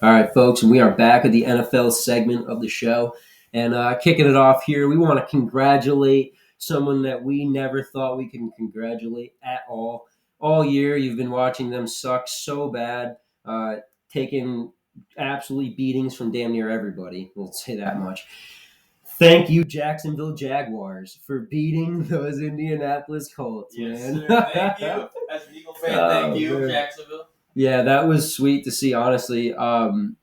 All right, folks, and we are back at the NFL segment of the show. And kicking it off here, we want to congratulate someone that we never thought we could congratulate at all. All year, you've been watching them suck so bad, taking absolutely beatings from damn near everybody. We'll say that much. Thank you, Jacksonville Jaguars, for beating those Indianapolis Colts, Yes, man. sir. Thank you. As an Eagle fan, thank you, man. Jacksonville. Yeah, that was sweet to see, honestly. The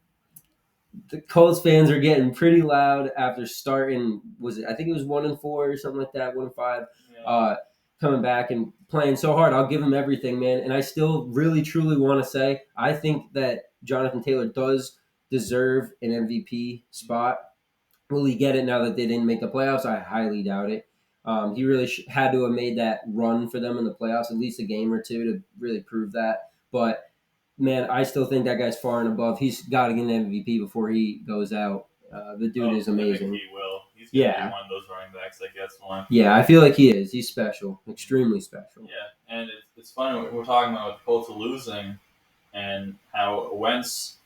Colts fans are getting pretty loud after starting. I think it was 1-4 or something like that, 1-5. Yeah. Coming back and playing so hard. I'll give them everything, man. And I still really, truly want to say I think that Jonathan Taylor does deserve an MVP spot. Will he get it now that they didn't make the playoffs? I highly doubt it. He really had to have made that run for them in the playoffs, at least a game or two to really prove that. But man, I still think that guy's far and above. He's got to get an MVP before he goes out. The dude is amazing. I think he will. He's going to be one of those running backs that gets one. Yeah, I feel like he is. He's special, extremely special. Yeah, and it's funny we're talking about the Colts losing and how Wentz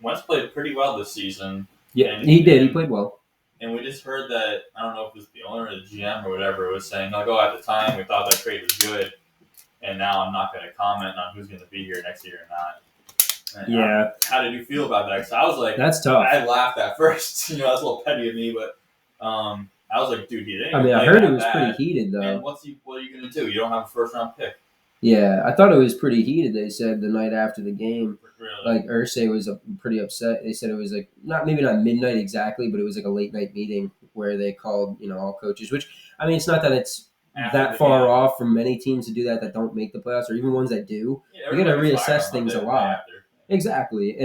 played pretty well this season. Yeah, he did. He played well. And we just heard that, I don't know if it was the owner or the GM or whatever, was saying, like, oh, at the time we thought that trade was good, and now I'm not going to comment on who's going to be here next year or not. And yeah. How did you feel about that? Because I was like, that's tough. I laughed at first. That's a little petty of me, but I was like, dude, he didn't. I heard it was pretty heated, though. And what are you going to do? You don't have a first-round pick. Yeah, I thought it was pretty heated, they said, the night after the game. Really? Like, Irsay was pretty upset. They said it was, like, maybe not midnight exactly, but it was, like, a late-night meeting where they called, all coaches, which, I mean, it's not that it's that far off from many teams to do that don't make the playoffs, or even ones that do. Yeah, you got to reassess things a lot. Exactly.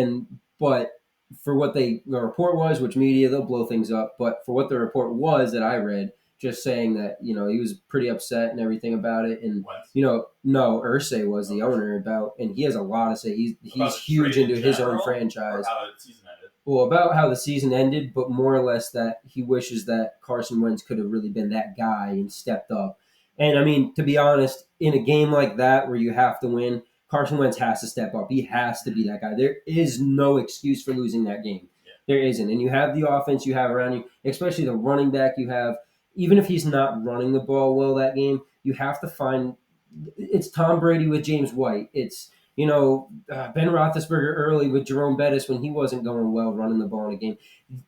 But for what the report was, which media, they'll blow things up, but for what the report was that I read, just saying that, he was pretty upset and everything about it. And, no, Irsay was the owner and he has a lot to say. He's huge into his own franchise. How the season ended. Well, about how the season ended, but more or less that he wishes that Carson Wentz could have really been that guy and stepped up. And, I mean, to be honest, in a game like that where you have to win, Carson Wentz has to step up. He has to be that guy. There is no excuse for losing that game. Yeah. There isn't. And you have the offense you have around you, especially the running back you have. Even if he's not running the ball well that game, you have to find – it's Tom Brady with James White. It's, Ben Roethlisberger early with Jerome Bettis when he wasn't going well running the ball in a game.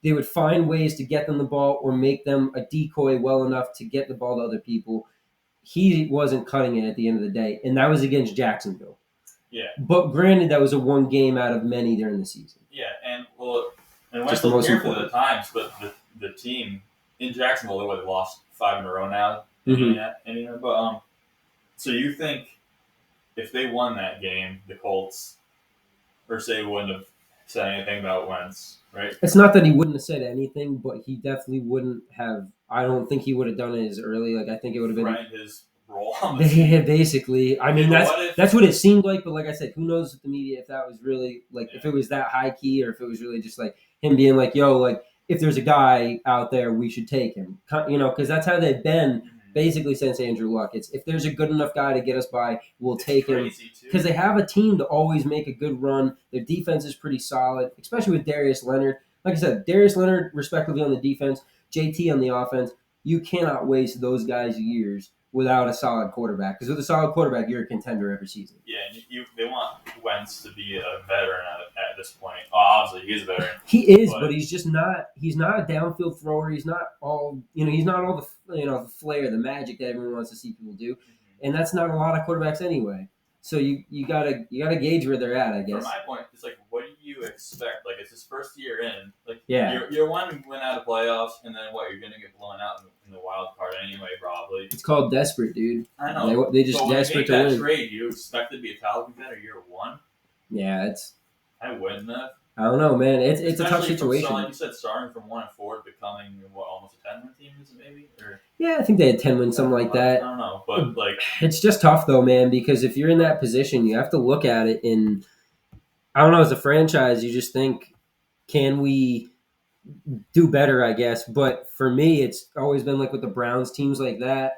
They would find ways to get them the ball or make them a decoy well enough to get the ball to other people. He wasn't cutting it at the end of the day, and that was against Jacksonville. Yeah. But granted, that was a one game out of many during the season. Yeah, and Wentz was here for the times, but the team – in Jacksonville, they lost 5 in a row now. Mm-hmm. But so you think if they won that game, the Colts, Irsay wouldn't have said anything about Wentz, right? It's not that he wouldn't have said anything, but he definitely wouldn't have. I don't think he would have done it as early. Like I think it would have been his role on the team. Basically. I mean, that's what it seemed like. But like I said, who knows with the media if that was really if it was that high key or if it was really just like him being like, "Yo, like." If there's a guy out there, we should take him. Because that's how they've been basically since Andrew Luck. It's if there's a good enough guy to get us by, we'll take him. Because they have a team to always make a good run. Their defense is pretty solid, especially with Darius Leonard. Like I said, Darius Leonard, respectively on the defense, JT on the offense. You cannot waste those guys' years without a solid quarterback. Because with a solid quarterback, you're a contender every season. Yeah, and they want Wentz to be a veteran at this point. Obviously, he's a veteran. He is, but he's just not. He's not a downfield thrower. He's not all. He's not all the the flair, the magic that everyone wants to see people do, and that's not a lot of quarterbacks anyway. So you gotta gauge where they're at, I guess. From my point, it's like, what do you expect? Like, it's his first year in. Like, yeah, you're wanting to win out of playoffs, and then what? You're gonna get blown out in the wild card anyway, probably. It's called desperate, dude. I know. They just desperate to win. That trade, you expect it to be a title contender year one? Yeah, I wouldn't have. I don't know, man. It's a tough situation. Like you said, starting from 1-4 to becoming almost a 10-win team, is it maybe? Or yeah, I think they had 10 wins, something like that. I don't know, but it's just tough though, man. Because if you're in that position, you have to look at it in. I don't know. As a franchise, you just think, can we do better? I guess, but for me, it's always been like with the Browns teams like that.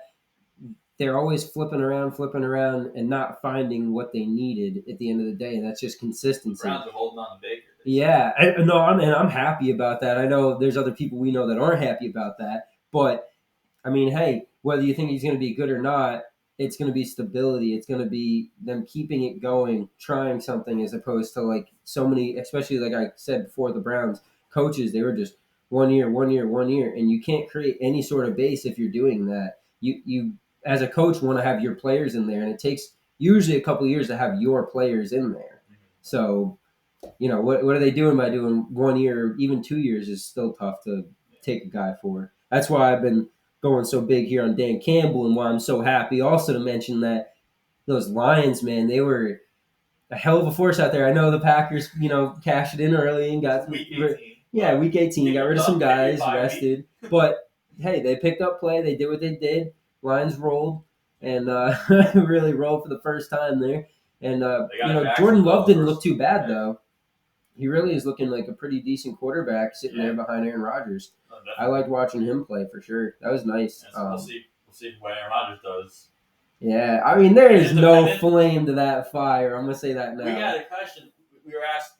They're always flipping around, and not finding what they needed at the end of the day, and that's just consistency. The Browns are holding on to Baker. Yeah, no, I'm happy about that. I know there's other people we know that aren't happy about that, but I mean, hey, whether you think he's going to be good or not, it's going to be stability. It's going to be them keeping it going, trying something, as opposed to like so many, especially like I said before, the Browns coaches, they were just 1 year, 1 year, 1 year, and you can't create any sort of base if you're doing that. You as a coach want to have your players in there, and it takes usually a couple of years to have your players in there. So what are they doing by doing 1 year, even 2 years is still tough to take a guy for. That's why I've been going so big here on Dan Campbell and why I'm so happy also to mention that those Lions, man, they were a hell of a force out there. I know the Packers, cashed it in early and got Week 18. week 18, got rid of some guys, rested. But hey, they picked up play. They did what they did. Lions rolled and really rolled for the first time there. And Jordan Love didn't look too bad though. He really is looking like a pretty decent quarterback sitting there behind Aaron Rodgers. I liked watching him play for sure. That was nice. We'll see what Aaron Rodgers does. Yeah, I mean there is no flame to that fire. I'm gonna say that now. We got a question. We were asked,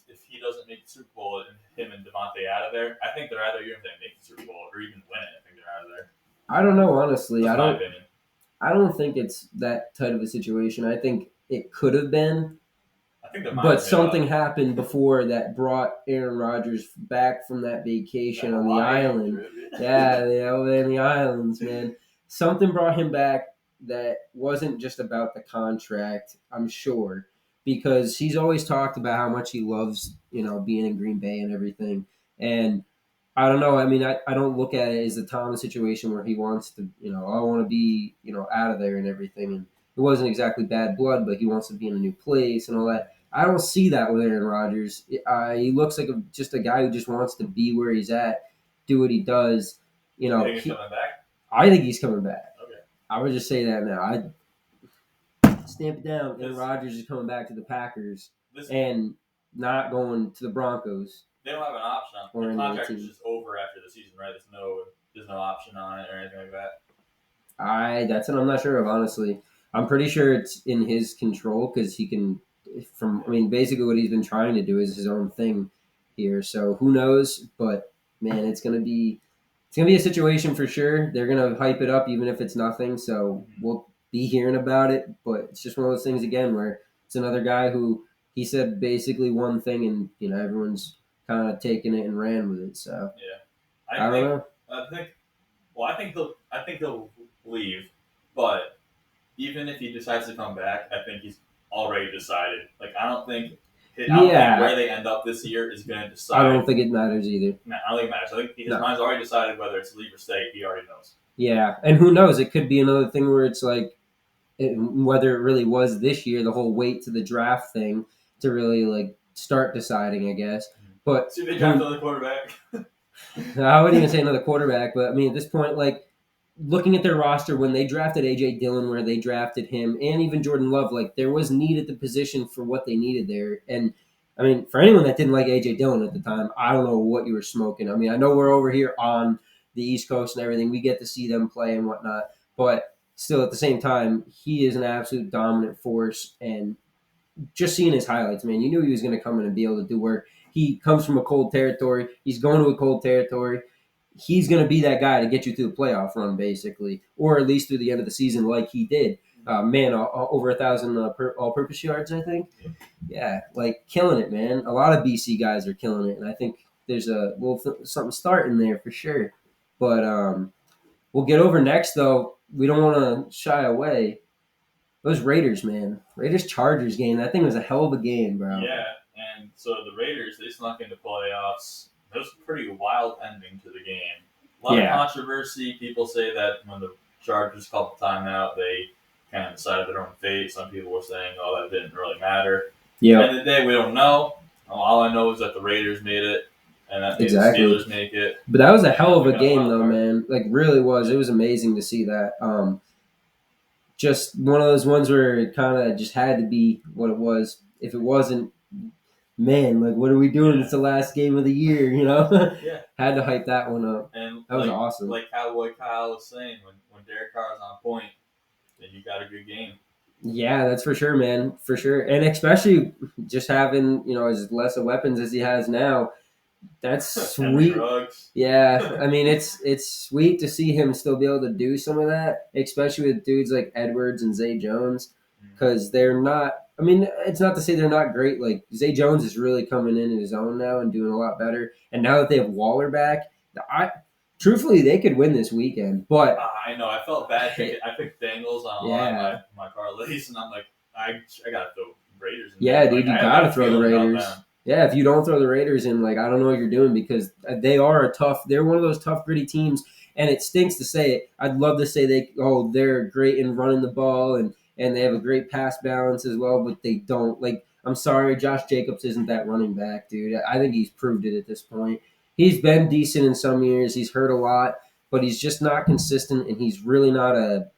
if he doesn't make the Super Bowl and him and Devontae out of there, I think they're either even going to make the Super Bowl or even win it. I think they're out of there. I don't know, honestly. That's my opinion. I don't think it's that tight of a situation. I think it could have been. But something happened before that brought Aaron Rodgers back from that vacation on the island. Yeah, over in the islands, man. Something brought him back that wasn't just about the contract, I'm sure, because he's always talked about how much he loves, being in Green Bay and everything. And I don't know. I mean, I don't look at it as the Thomas situation where he wants to, I want to be, out of there and everything. And it wasn't exactly bad blood, but he wants to be in a new place and all that. I don't see that with Aaron Rodgers. He looks like just a guy who just wants to be where he's at, do what he does. You think he's coming back? I think he's coming back. Okay. I would just say that now. I stamp it down. Aaron Rodgers is coming back to the Packers and not going to the Broncos. They don't have an option on the contract. Is just over after the season, right? There's no option on it or anything like that. That's what I'm not sure of, honestly. I'm pretty sure it's in his control because he can. Basically what he's been trying to do is his own thing here. So who knows? But man, it's gonna be a situation for sure. They're gonna hype it up even if it's nothing. So we'll be hearing about it. But it's just one of those things again where it's another guy who he said basically one thing and everyone's kind of taking it and ran with it. So yeah, I don't know. I think he'll leave, but even if he decides to come back, I think he's already decided. Like I don't think where they end up this year is going to decide. I don't think it matters either. No, I don't think it matters. I think his mind's already decided whether it's leave or stay. He already knows. Yeah, and who knows? It could be another thing where it's like whether it really was this year, the whole wait to the draft thing to really like start deciding, I guess. But see, they draft another quarterback. I wouldn't even say another quarterback, but I mean at this point, like looking at their roster when they drafted A.J. Dillon, where they drafted him, and even Jordan Love, like there was need at the position for what they needed there. And I mean, for anyone that didn't like A.J. Dillon at the time, I don't know what you were smoking. I mean, I know we're over here on the East Coast and everything. We get to see them play and whatnot, but still at the same time, he is an absolute dominant force. And just seeing his highlights, man, you knew he was going to come in and be able to do work. He comes from a cold territory. He's going to a cold territory. He's going to be that guy to get you through the playoff run, basically, or at least through the end of the season like he did. Over 1,000 all-purpose yards, I think. Yeah, like killing it, man. A lot of BC guys are killing it, and I think there's a little something starting there for sure. But we'll get over next, though. We don't want to shy away. Those Raiders, man. Raiders-Chargers game. That thing was a hell of a game, bro. Yeah, and so the Raiders, they snuck into playoffs. It was a pretty wild ending to the game. A lot of controversy. People say that when the Chargers called the timeout, they kind of decided their own fate. Some people were saying, that didn't really matter. Yeah. At the end of the day, we don't know. All I know is that the Raiders made it, and that the Steelers make it. But that was a hell of a game, though, man. Like, really was. It was amazing to see that. Just one of those ones where it kind of just had to be what it was. If it wasn't, man, like, what are we doing? It's the last game of the year, Yeah. Had to hype that one up. And that was awesome. Like Cowboy Kyle was saying, when Derek Carr is on point, then you got a good game. Yeah, that's for sure, man. For sure. And especially just having, as less of weapons as he has now, that's Henry sweet. Ruggs. Yeah. I mean, it's sweet to see him still be able to do some of that, especially with dudes like Edwards and Zay Jones, because they're not. I mean, it's not to say they're not great. Like Zay Jones is really coming in his own now and doing a lot better. And now that they have Waller back, I truthfully they could win this weekend. But I know. I felt bad. I picked Bengals on a lot yeah, of my parlays, and I'm like, I gotta throw Raiders in yeah, there. dude, Like, you I have gotta that throw the feeling about Raiders. them. Yeah, if you don't throw the Raiders in, like I don't know what you're doing because they are a tough. They're one of those tough, gritty teams, and it stinks to say it. I'd love to say they're great in running the ball and they have a great pass balance as well, but they don't. Like I'm sorry, Josh Jacobs isn't that running back, dude. I think he's proved it at this point. He's been decent in some years. He's hurt a lot, but he's just not consistent, and he's really not a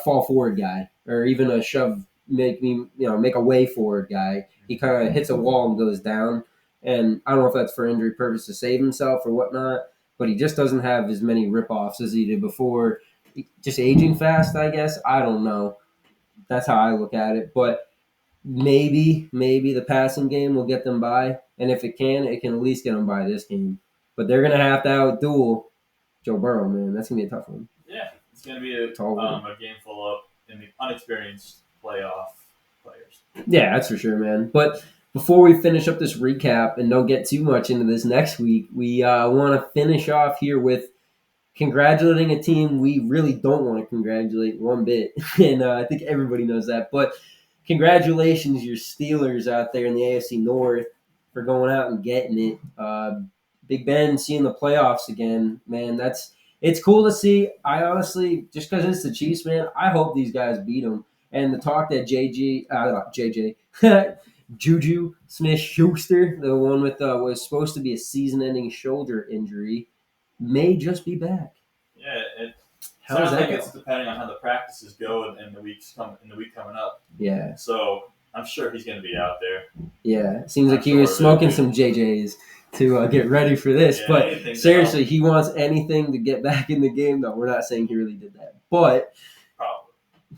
fall forward guy or even a shove make a way forward guy. He kind of hits a wall and goes down. And I don't know if that's for injury purpose to save himself or whatnot, but he just doesn't have as many rip-offs as he did before. Just aging fast, I guess. I don't know. That's how I look at it. But maybe the passing game will get them by. And if it can at least get them by this game. But they're going to have to outduel Joe Burrow, man. That's going to be a tough one. Yeah, it's gonna be a game full of inexperienced playoff players. Yeah, that's for sure, man. But before we finish up this recap and don't get too much into this next week, we want to finish off here with congratulating a team we really don't want to congratulate one bit. And I think everybody knows that. But congratulations, your Steelers out there in the AFC North for going out and getting it. Big Ben seeing the playoffs again, man. It's cool to see. I honestly, just because it's the Chiefs, man, I hope these guys beat them. And the talk that JJ, Juju Smith-Schuster, the one with was supposed to be a season-ending shoulder injury, may just be back. Yeah, it sounds like it's depending on how the practices go in the week coming up. Yeah. So I'm sure he's going to be out there. Yeah, it seems like he was smoking some JJs to get ready for this. Yeah, but seriously, he wants anything to get back in the game. No, we're not saying he really did that, but probably.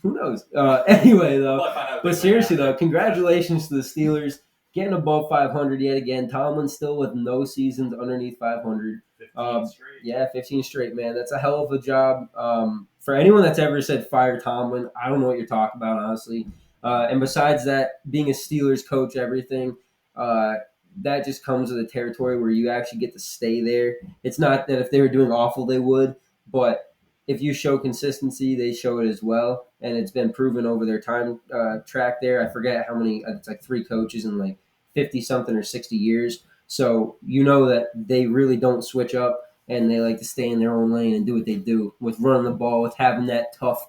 Who knows? Anyway, though, but seriously, though, congratulations to the Steelers getting above 500 yet again. Tomlin's still with no seasons underneath 500. 15 straight. Yeah, 15 straight, man. That's a hell of a job. For anyone that's ever said fire Tomlin, I don't know what you're talking about, honestly. And besides that, being a Steelers coach, everything, that just comes with the territory where you actually get to stay there. It's not that if they were doing awful, they would, but if you show consistency, they show it as well. And it's been proven over their time track there. I forget how many, it's like 3 coaches in like 50-something or 60 years. So you know that they really don't switch up and they like to stay in their own lane and do what they do with running the ball, with having that tough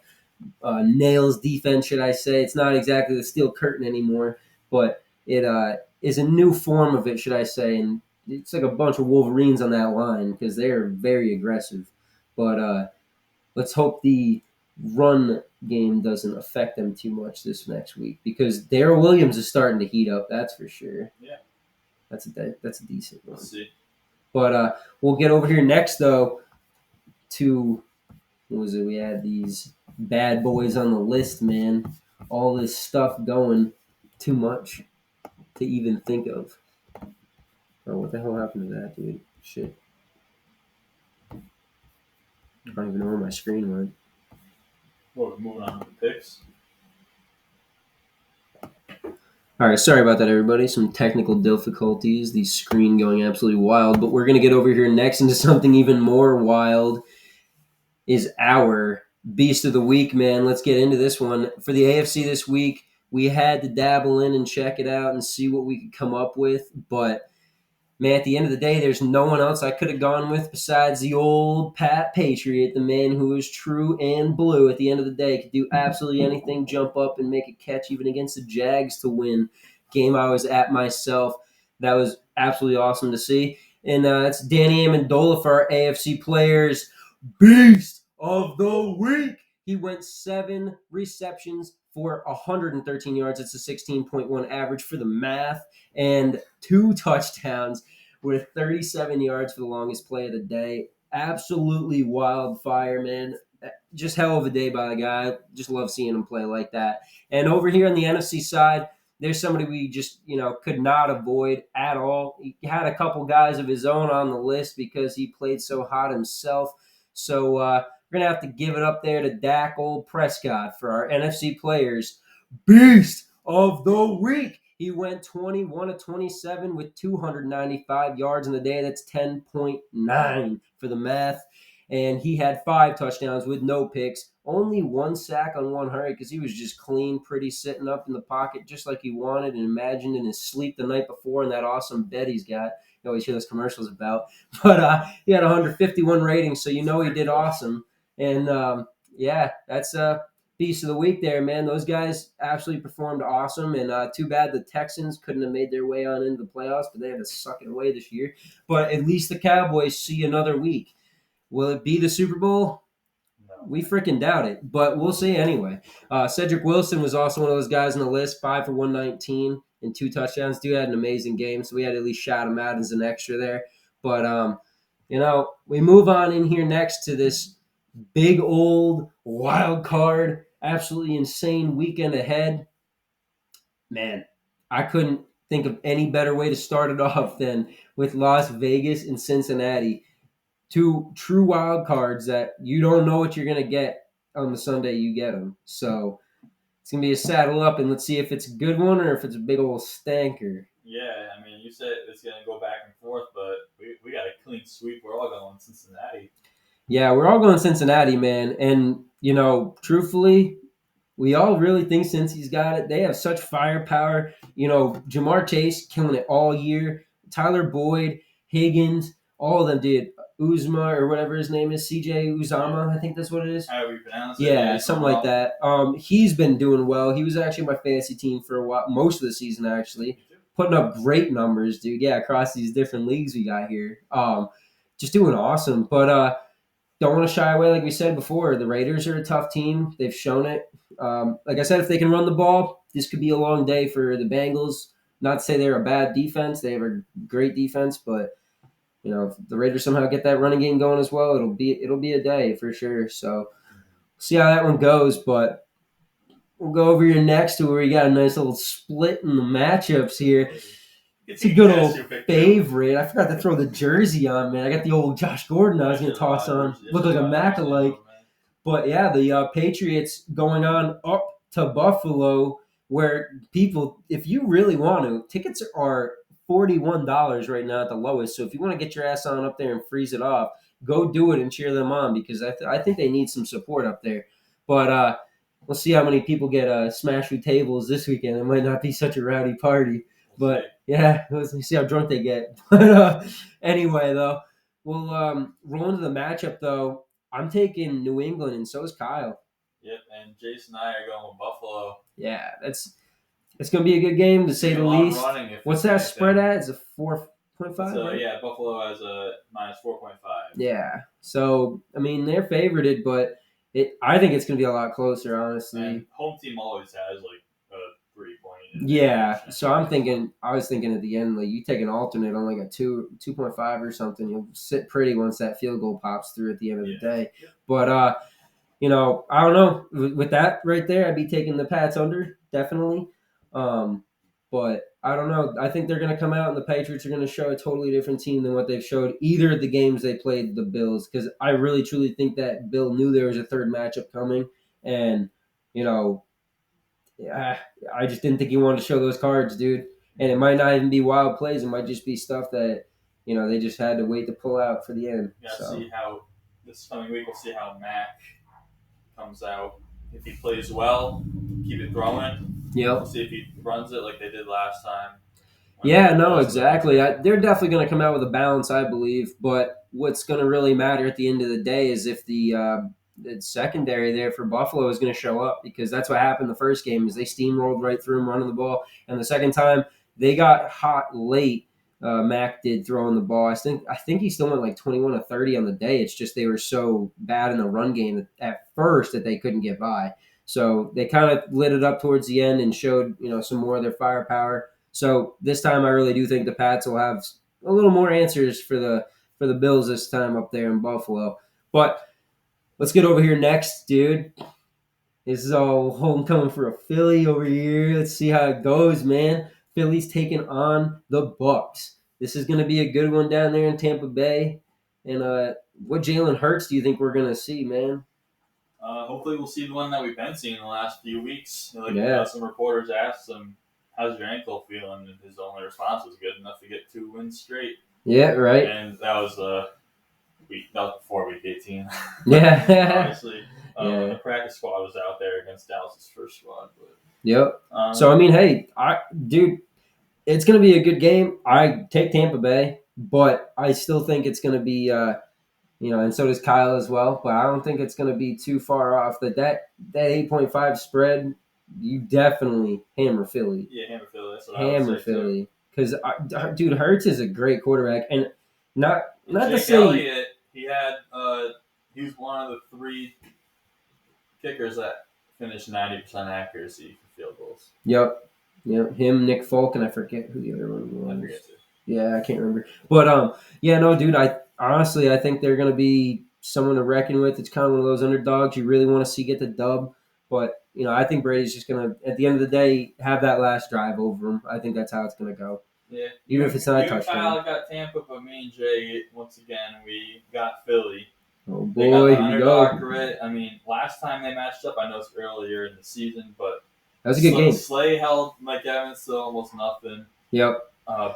nails defense, should I say. It's not exactly the steel curtain anymore, but it is a new form of it, should I say. And it's like a bunch of Wolverines on that line because they are very aggressive. But let's hope the run game doesn't affect them too much this next week because Darrell Williams is starting to heat up. That's for sure. Yeah, that's a decent one. Let's see. But we'll get over here next though to what was it? We had these bad boys on the list, man. All this stuff going, too much to even think of. Oh, what the hell happened to that, dude? Shit. I don't even know where my screen went. Well, we're moving on to the picks. All right, sorry about that, everybody. Some technical difficulties. The screen going absolutely wild. But we're going to get over here next into something even more wild. Is our Beast of the Week, man. Let's get into this one. For the AFC this week, we had to dabble in and check it out and see what we could come up with. But, man, at the end of the day, there's no one else I could have gone with besides the old Pat Patriot, the man who is true and blue. At the end of the day, could do absolutely anything, jump up and make a catch even against the Jags to win. Game I was at myself. That was absolutely awesome to see. And that's Danny Amendola for our AFC players. Beast of the Week. He went 7 receptions for 113 yards. It's a 16.1 average for the math. And 2 touchdowns with 37 yards for the longest play of the day. Absolutely wildfire, man. just hell of a day by the guy. Just love seeing him play like that. And over here on the NFC side, there's somebody we just, could not avoid at all. He had a couple guys of his own on the list because he played so hot himself. So we're going to have to give it up there to Dak Old Prescott for our NFC players. Beast of the week. He went 21 of 27 with 295 yards in the day. That's 10.9 for the math. And he had 5 touchdowns with no picks. Only 1 sack on 1 hurry because he was just clean, pretty, sitting up in the pocket just like he wanted and imagined in his sleep the night before in that awesome bed he's got. You always hear those commercials about. But he had 151 ratings, so he did awesome. And, that's Beast of the week there, man. Those guys absolutely performed awesome. And too bad the Texans couldn't have made their way on into the playoffs, but they had to suck it away this year. But at least the Cowboys see another week. Will it be the Super Bowl? No. We freaking doubt it, but we'll see anyway. Cedric Wilson was also one of those guys on the list, 5 for 119 and 2 touchdowns. Dude had an amazing game, so we had to at least shout him out as an extra there. But, we move on in here next to this big old wild card, absolutely insane weekend ahead. Man, I couldn't think of any better way to start it off than with Las Vegas and Cincinnati. 2 true wild cards that you don't know what you're going to get on the Sunday you get them. So it's going to be a saddle up, and let's see if it's a good one or if it's a big old stanker. Yeah, I mean, you said it's going to go back and forth, but we got a clean sweep. We're all going Cincinnati. Yeah, we're all going Cincinnati, man. And, truthfully, we all really think Cincy's got it. They have such firepower. Jamar Chase killing it all year. Tyler Boyd, Higgins, all of them did. Uzma or whatever his name is, CJ Uzama, I think that's what it is. However you pronounce it. Yeah, something like that. He's been doing well. He was actually my fantasy team for a while, most of the season actually, putting up great numbers, dude. Yeah, across these different leagues we got here, just doing awesome. But don't want to shy away, like we said before. The Raiders are a tough team. They've shown it. Like I said, if they can run the ball, this could be a long day for the Bengals. Not to say they're a bad defense; they have a great defense, but. If the Raiders somehow get that running game going as well, it'll be a day for sure. So see how that one goes. But we'll go over here next to where we got a nice little split in the matchups here. It's a good old favorite. I forgot to throw the jersey on, man. I got the old Josh Gordon I was going to toss on. Look like a Mac-alike. But yeah, the Patriots going on up to Buffalo, where people, if you really want to, tickets are $41 right now at the lowest. So if you want to get your ass on up there and freeze it off, go do it and cheer them on because I think they need some support up there. But we'll see how many people get smashed through tables this weekend. It might not be such a rowdy party. But yeah, let's see how drunk they get. But anyway, though, we'll roll into the matchup, though. I'm taking New England, and so is Kyle. Yep, and Jason and I are going with Buffalo. Yeah, it's going to be a good game, to say the least. What's that spread at? Is it 4.5? So, right? Yeah, Buffalo has a minus 4.5. Yeah. So, I mean, they're favorited, but I think it's going to be a lot closer, honestly. And home team always has, like, a 3-point. Yeah. So, I was thinking at the end, like, you take an alternate on, like, a 2.5 or something. You'll sit pretty once that field goal pops through at the end of the day. Yeah. But, I don't know. With that right there, I'd be taking the Pats under, definitely. But I don't know. I think they're going to come out and the Patriots are going to show a totally different team than what they've showed either of the games they played the Bills, because I really truly think that Bill knew there was a third matchup coming, and I just didn't think he wanted to show those cards, dude. And it might not even be wild plays. It might just be stuff that they just had to wait to pull out for the end. See how this coming week. We'll see how Mac comes out. If he plays well, keep it throwing. Yep. We'll see if he runs it like they did last time. Yeah, no, exactly. They're definitely going to come out with a balance, I believe. But what's going to really matter at the end of the day is if the secondary there for Buffalo is going to show up, because that's what happened the first game is they steamrolled right through him running the ball. And the second time, they got hot late. Mac did throwing the ball. I think he still went like 21 to 30 on the day. It's just they were so bad in the run game at first that they couldn't get by. So they kind of lit it up towards the end and showed some more of their firepower. So this time I really do think the Pats will have a little more answers for the Bills this time up there in Buffalo. But Let's get over here next, dude. This is all homecoming for a Philly over here. Let's see how it goes, man. Philly's taking on the Bucks. This is going to be a good one down there in Tampa Bay. And what Jalen Hurts do you think we're going to see, man? Hopefully we'll see the one that we've been seeing in the last few weeks. Yeah. Some reporters asked him, how's your ankle feeling? And his only response was good enough to get 2 wins straight. Yeah, right. And that was before week 18. Yeah. Obviously. The practice squad was out there against Dallas' first squad. But, yep. So, I mean, hey, dude, it's going to be a good game. I take Tampa Bay, but I still think it's going to be, and so does Kyle as well. But I don't think it's going to be too far off. That 8.5 spread, you definitely hammer Philly. Yeah, hammer Philly. That's what hammer I would say Philly. Because, dude, Hurts is a great quarterback. And not to say. Elliott, he was one of the 3 kickers that finished 90% accuracy for field goals. Yep. Him, Nick Folk, and I forget who the other one was. I forget too. Yeah, I can't remember. But no, dude, I think they're gonna be someone to reckon with. It's kind of one of those underdogs you really want to see get the dub. But I think Brady's just gonna, at the end of the day, have that last drive over him. I think that's how it's gonna go. Yeah. Even if it's not a touchdown. Kyle got Tampa, but me and Jay, once again, we got Philly. Oh boy, here we go. Grit. I mean, last time they matched up, I know it's earlier in the season, but that was a good game. Slay held Mike Evans to almost nothing. Yep.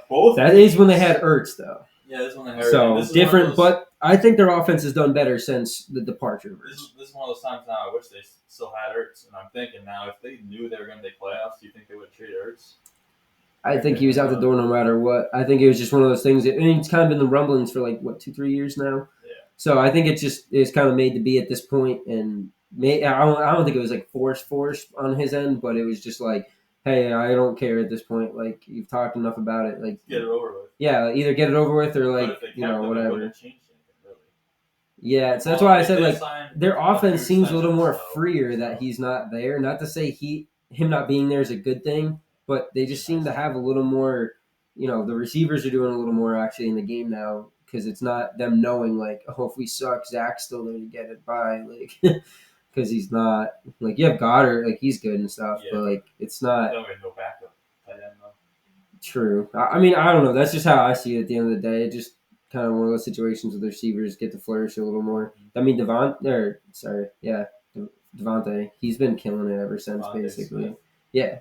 Both. That is when they had Ertz, though. Yeah, this is when they had Ertz. So different, but I think their offense has done better since the departure of Ertz. This is one of those times now I wish they still had Ertz, and I'm thinking now if they knew they were going to make playoffs, do you think they would trade Ertz? I think he was out the door no matter what. I think it was just one of those things. It's kind of been the rumblings for 2-3 years now. Yeah. So I think it's kind of made to be at this point, and I don't think it was forced on his end, but it was just like, hey, I don't care at this point. Like, you've talked enough about it. Like, get it over with. Yeah, either get it over with or whatever. Yeah, so that's why I said their offense seems a little more freer that he's not there. Not to say him not being there is a good thing, but they just seem to have a little more. The receivers are doing a little more actually in the game now because it's not them knowing if we suck, Zach's still there to get it by because he's not you have Goddard he's good and stuff, but it's not. Don't go backup. True. I mean, I don't know. That's just how I see it at the end of the day. It just kind of one of those situations where the receivers get to flourish a little more. I mean, Devontae, he's been killing it ever since, basically. Smith. Yeah.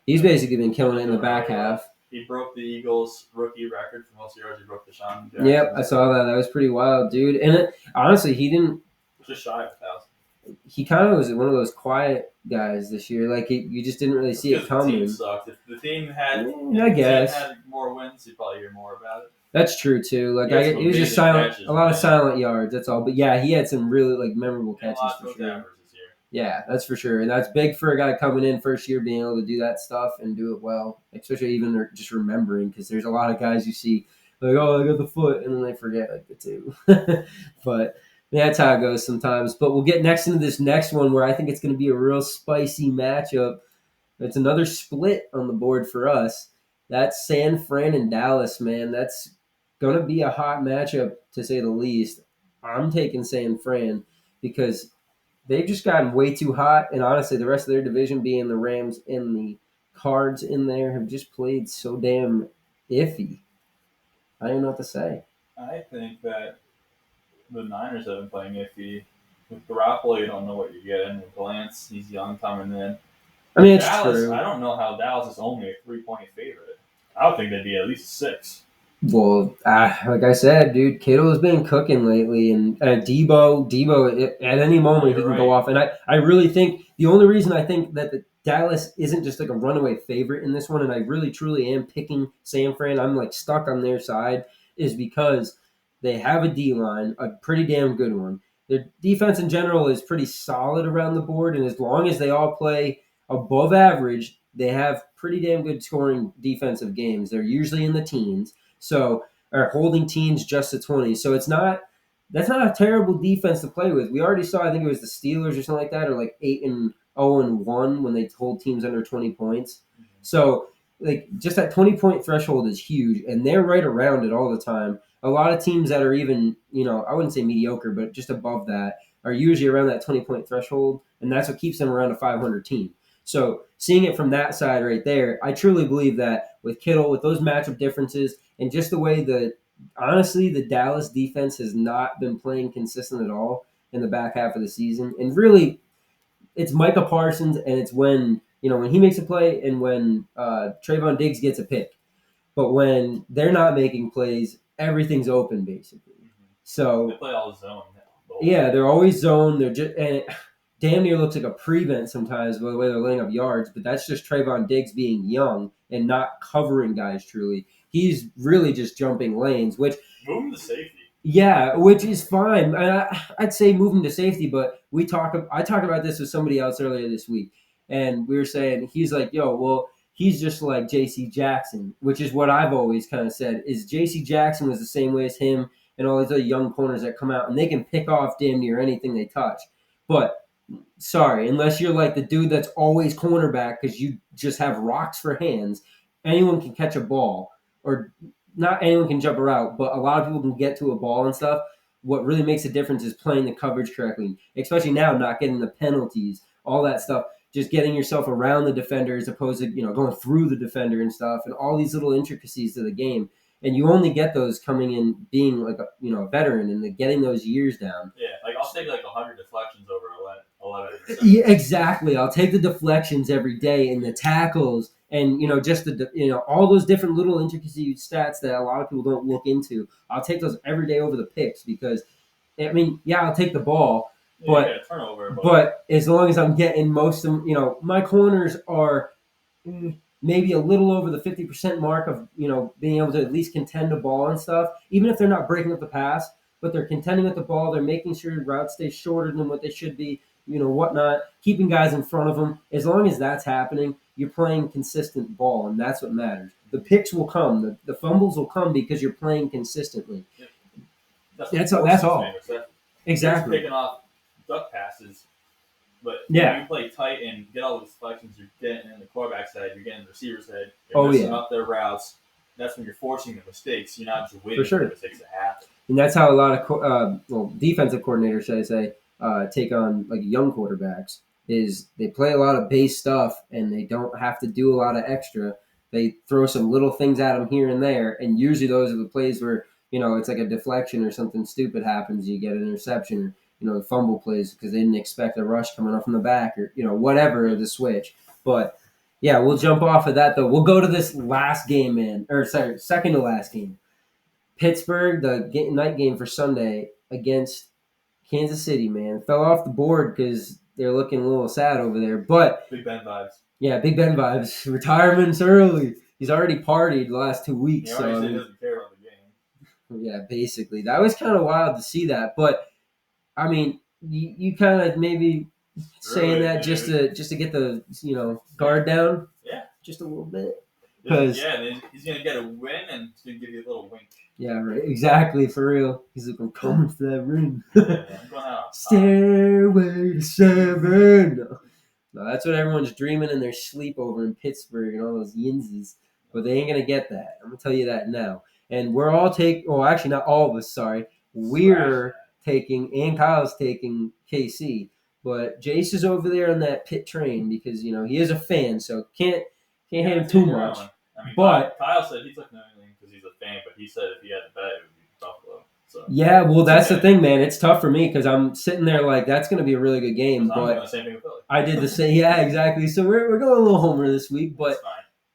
He's basically been killing it in the back half. He broke the Eagles' rookie record for most yards. He broke Deshaun Jackson. Yep, I saw that. That was pretty wild, dude. And honestly, he didn't. Just shy of 1,000. He kind of was one of those quiet guys this year. You just didn't really see it coming. The team sucked. If the team had, had more wins, you'd probably hear more about it. That's true too. He was just silent, a lot of silent yards. That's all. But yeah, he had some really memorable catches for sure. Yeah, that's for sure, and that's big for a guy coming in first year, being able to do that stuff and do it well. Especially even just remembering, because there's a lot of guys you see oh, I got the foot, and then they forget the 2. But that's how it goes sometimes. But we'll get next into this next one where I think it's going to be a real spicy matchup. It's another split on the board for us. That's San Fran and Dallas, man. That's going to be a hot matchup, to say the least. I'm taking San Fran because they've just gotten way too hot. And honestly, the rest of their division, being the Rams and the Cards in there, have just played so damn iffy. I don't know what to say. I think that the Niners have been playing iffy. With Garoppolo, you don't know what you're getting. With Lance, he's young coming in. I mean, it's Dallas, true. I don't know how Dallas is only a 3-point favorite. I would think they'd be at least 6. Well, like I said, dude, Kittle has been cooking lately, and Debo, at any moment he can go off. And I really think the only reason I think that the Dallas isn't just a runaway favorite in this one, and I really truly am picking San Fran, I'm stuck on their side, is because they have a D-line, a pretty damn good one. Their defense in general is pretty solid around the board, and as long as they all play above average, they have pretty damn good scoring defensive games. They're usually in the teens. So, are holding teams just to 20. So that's not a terrible defense to play with. We already saw, I think it was the Steelers or something like that, or 8-0-1 when they hold teams under 20 points. Mm-hmm. So, just that 20-point threshold is huge, and they're right around it all the time. A lot of teams that are even, I wouldn't say mediocre, but just above that, are usually around that 20-point threshold, and that's what keeps them around a 500 team. So seeing it from that side right there, I truly believe that with Kittle, with those matchup differences, and just the way that, honestly, the Dallas defense has not been playing consistent at all in the back half of the season. And really, it's Micah Parsons, and it's when he makes a play and when Trayvon Diggs gets a pick. But when they're not making plays, everything's open basically. Mm-hmm. So they play all zone. Yeah, they're always zone. They're just and it damn near looks like a prevent sometimes by the way they're laying up yards. But that's just Trayvon Diggs being young and not covering guys truly. He's really just jumping lanes, which move him to safety. Yeah, which is fine. I'd say move him to safety, but I talked about this with somebody else earlier this week, and we were saying he's like, yo, well, he's just like J.C. Jackson, which is what I've always kind of said. Is J.C. Jackson was the same way as him and all these other young corners that come out, and they can pick off damn near anything they touch. But sorry, unless you're like the dude that's always cornerback because you just have rocks for hands, anyone can catch a ball or not anyone can jump a route, but a lot of people can get to a ball and stuff. What really makes a difference is playing the coverage correctly, especially now, not getting the penalties, all that stuff. Just getting yourself around the defender as opposed to going through the defender and stuff, and all these little intricacies to the game. And you only get those coming in being like a veteran and getting those years down. Yeah, like I'll take like 100 deflections over 11. Yeah, exactly. I'll take the deflections every day and the tackles. And, just all those different little intricacy stats that a lot of people don't look into. I'll take those every day over the picks because, I'll take the ball. But, you get a turnover, but as long as I'm getting most of them, my corners are maybe a little over the 50% mark of, being able to at least contend the ball and stuff, even if they're not breaking up the pass, but they're contending with the ball. They're making sure the routes stay shorter than what they should be, whatnot, keeping guys in front of them. As long as that's happening, you're playing consistent ball, and that's what matters. The picks will come. The fumbles will come because you're playing consistently. Yeah. That's all. Exactly. Picking off duck passes, but when you play tight and get all the deflections, you're getting in the quarterback's head, you're getting the receiver's head, you're messing up their routes. That's when you're forcing the mistakes. You're not just waiting for the mistakes to happen. And that's how a lot of defensive coordinators, should I say, take on like young quarterbacks. Is they play a lot of base stuff and they don't have to do a lot of extra. They throw some little things at them here and there, and usually those are the plays where it's like a deflection or something stupid happens. You get an interception, the fumble plays because they didn't expect a rush coming up from the back or whatever the switch. But yeah, we'll jump off of that though. We'll go to this last game, man, or sorry, second to last game. Pittsburgh, the night game for Sunday against Kansas City, man, fell off the board because they're looking a little sad over there. But Big Ben vibes. Yeah, Big Ben vibes. Retirement's early. He's already partied the last 2 weeks. He already said he doesn't care about the game. Yeah, basically. That was kind of wild to see that. But, I mean, you kind of maybe saying that just to get the, guard down? Yeah. Just a little bit. Yeah, he's going to get a win and he's going to give you a little wink. Yeah, right. Exactly, for real. He's like, I'm coming for that ring. I'm going out. Stairway to 7. No, that's what everyone's dreaming in their sleep over in Pittsburgh and all those yinzes. But they ain't going to get that. I'm going to tell you that now. And we're all actually not all of us, sorry. We're taking, and Kyle's taking KC. But Jace is over there on that Pitt train because, he is a fan, so can't hate him too much. I mean, but Kyle said he took New England because he's a fan, but he said if he had to bet, it would be Buffalo. So yeah, well, that's the thing, man. It's tough for me because I'm sitting there like that's going to be a really good game. I'm doing the same thing with Philly. I did the same. Yeah, exactly. So we're going a little homer this week, but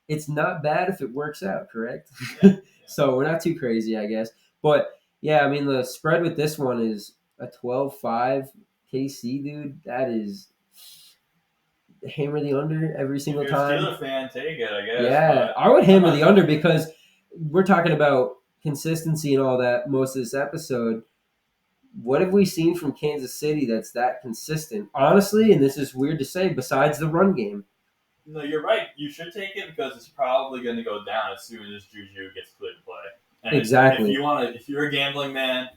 it's not bad if it works out, correct? Yeah. So we're not too crazy, I guess. But yeah, I mean the spread with this one is a 12-5 KC, dude. That is hammer the under every single time. If you're a Steelers fan, take it, I guess. Yeah, I would hammer the under because we're talking about consistency and all that most of this episode. What have we seen from Kansas City that's that consistent? Honestly, and this is weird to say, besides the run game. No, you're right. You should take it because it's probably going to go down as soon as Juju gets cleared to play. And exactly. If you're a gambling man,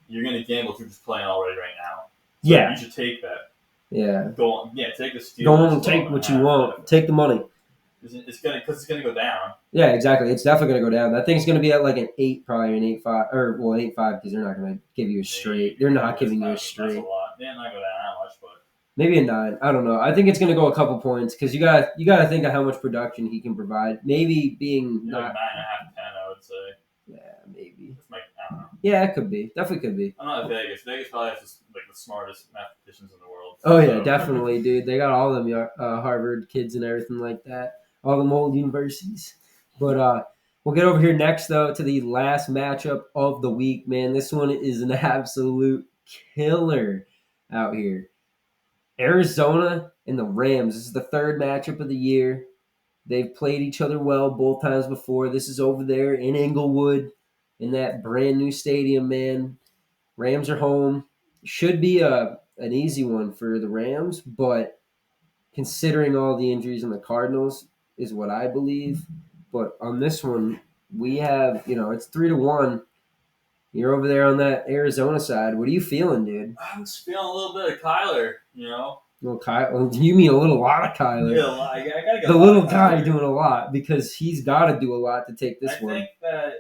you're going to gamble through just playing already right now. So yeah. You should take that. Yeah. Go on. Yeah, take the Steelers. Go on and take what you want. Take the money. It's going to go down. Yeah, exactly. It's definitely going to go down. That thing's going to be at like an 8, probably an 8-5, or well, 8-5 because they're not going to give you a straight. They're not giving you a straight. That's a lot. not go down that much, but maybe a 9. I don't know. I think it's going to go a couple points because you got to think of how much production he can provide. Maybe being like not 9.5, 10, I would say. Yeah, maybe. It's like, I don't know. Yeah, it could be. Definitely could be. I'm not Vegas. Vegas probably has like the smartest mathematicians in the world. Oh yeah, definitely, dude. They got all them Harvard kids and everything like that. All them old universities. But we'll get over here next though to the last matchup of the week. Man, this one is an absolute killer out here. Arizona and the Rams. This is the third matchup of the year. They've played each other well both times before. This is over there in Inglewood in that brand new stadium, man. Rams are home. Should be an easy one for the Rams, but considering all the injuries in the Cardinals is what I believe. But on this one, we have, it's 3-1. You're over there on that Arizona side. What are you feeling, dude? I'm just feeling a little bit of Kyler, Little Kyle, you mean a lot of Kyler? Yeah, I gotta get the little guy doing a lot because he's got to do a lot to take this one. I think that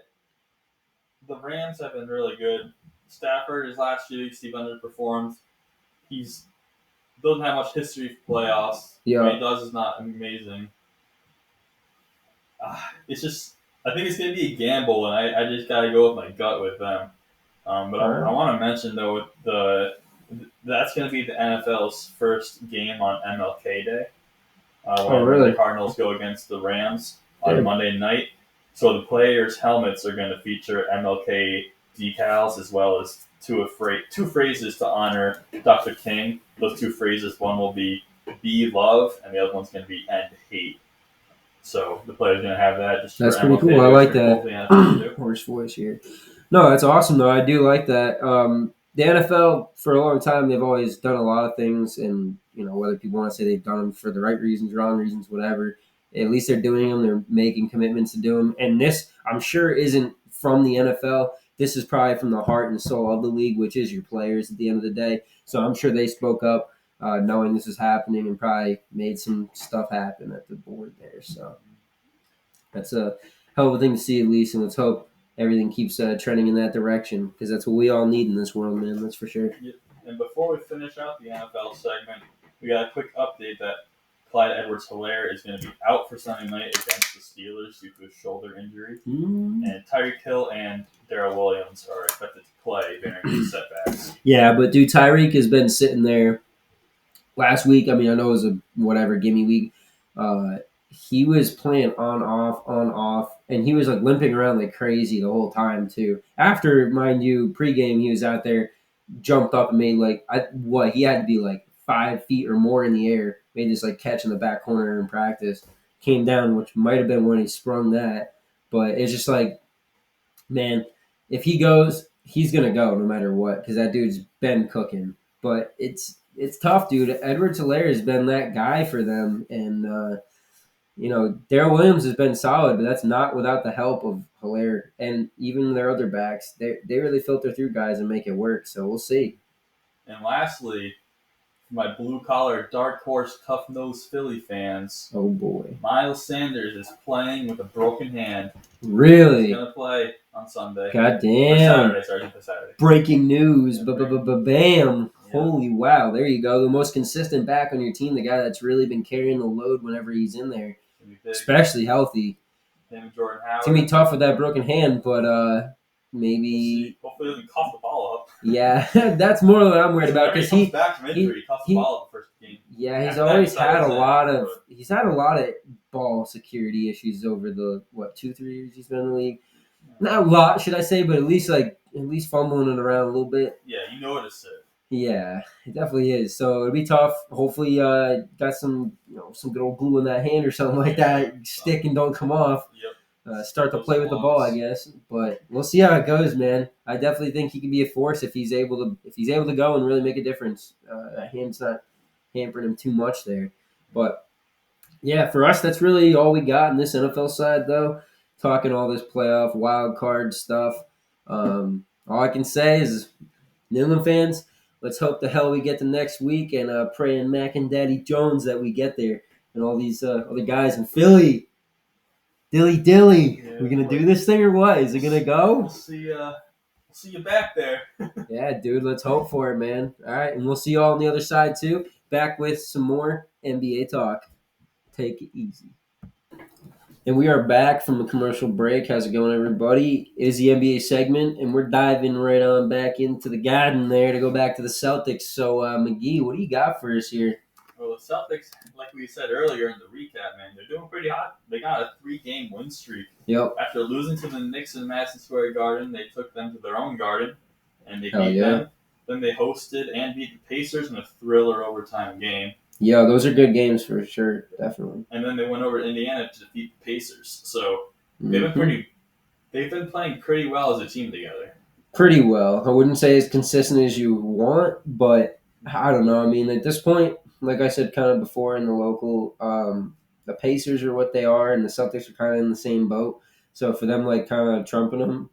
the Rams have been really good. Stafford, his last few weeks, he underperformed. He's doesn't have much history for playoffs. Yeah, what he does is not amazing. It's just, I think it's going to be a gamble, and I just got to go with my gut with them. But I want to mention though, that's going to be the NFL's first game on MLK Day. Really? The Cardinals go against the Rams on Monday night. So the players' helmets are going to feature MLK decals as well as two phrases to honor Dr. King. Those two phrases, one will be love, and the other one's going to be end hate. So the player's going to have that. That's pretty MLK cool. I like that. Horse voice here. No, that's awesome, though. I do like that. The NFL, for a long time, they've always done a lot of things, and whether people want to say they've done them for the right reasons, wrong reasons, whatever, at least they're doing them. They're making commitments to do them. And this, I'm sure, isn't from the NFL. This is probably from the heart and soul of the league, which is your players at the end of the day. So I'm sure they spoke up knowing this is happening and probably made some stuff happen at the board there. So that's a hell of a thing to see, at least, and let's hope everything keeps trending in that direction because that's what we all need in this world, man. That's for sure. Yeah. And before we finish out the NFL segment, we got a quick update that Clyde Edwards-Helaire is going to be out for Sunday night against the Steelers due to a shoulder injury. And Tyreek Hill and Darrell Williams are expected to play bearing these setbacks. Yeah, but dude, Tyreek has been sitting there last week. I mean, I know it was a whatever gimme week. He was playing on off, and he was like limping around like crazy the whole time too. After, mind you, pregame he was out there, jumped up and made he had to be like 5 feet or more in the air. Made this like catch in the back corner in practice. Came down, which might have been when he sprung that. But it's just like, man, if he goes, he's gonna go no matter what because that dude's been cooking. But it's tough, dude. Edwards-Helaire has been that guy for them, and Darrell Williams has been solid, but that's not without the help of Helaire and even their other backs. They really filter through guys and make it work. So we'll see. And lastly, for my blue-collar, dark horse, tough-nosed Philly fans. Oh, boy. Miles Sanders is playing with a broken hand. Really? He's going to play on Sunday. God damn. Saturday. Breaking news. Bam. Yeah. Holy wow. There you go. The most consistent back on your team, the guy that's really been carrying the load whenever he's in there. Especially healthy. Him and Jordan Howard. It's going to be tough with that broken hand, but maybe. Hopefully he doesn't cough the ball up. Yeah, that's more what I'm worried about because he comes back from injury, he coughs the ball up the first game. Yeah, he's always had a lot of ball security issues over the 2-3 years he's been in the league. Not a lot, should I say, but at least fumbling it around a little bit. Yeah, you know what to say. Yeah, it definitely is. So it'll be tough. Hopefully, got some some good old glue in that hand or something like that. Stick and don't come off. Yep. Start to play with the ball, I guess. But we'll see how it goes, man. I definitely think he can be a force if he's able to go and really make a difference. That hand's not hampering him too much there. But yeah, for us, that's really all we got in this NFL side, though. Talking all this playoff wild card stuff. All I can say is, New England fans, let's hope the hell we get to next week and praying Mac and Daddy Jones that we get there and all these other guys in Philly. Dilly. Yeah, We gonna do this thing or what? Is it gonna go? We'll see. See you back there. Yeah, dude, let's hope for it, man. All right, and we'll see you all on the other side, too. Back with some more NBA talk. Take it easy. And we are back from a commercial break. How's it going, everybody? It is the NBA segment, and we're diving right on back into the garden there to go back to the Celtics. So, McGee, what do you got for us here? Well, the Celtics, like we said earlier in the recap, man, they're doing pretty hot. They got a 3-game win streak. Yep. After losing to the Knicks in Madison Square Garden, they took them to their own garden, and they Hell beat yeah. them. Then they hosted and beat the Pacers in a thriller overtime game. Yeah, those are good games for sure, definitely. And then they went over to Indiana to defeat the Pacers. So they've been playing pretty well as a team together. Pretty well. I wouldn't say as consistent as you want, but I don't know. I mean, at this point, like I said kind of before in the local, the Pacers are what they are, and the Celtics are kind of in the same boat. So for them, like, kind of trumping them,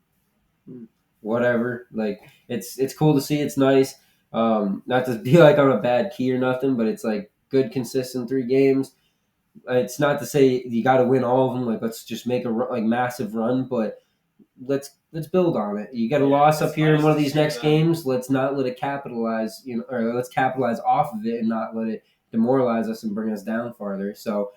whatever. Like, it's cool to see. It's nice. Not to be like on a bad key or nothing, but it's like good, consistent 3 games. It's not to say you got to win all of them. Like, let's just make a massive run, but let's build on it. You got a loss up here in one of these next games. Let's not let it capitalize, or let's capitalize off of it and not let it demoralize us and bring us down farther. So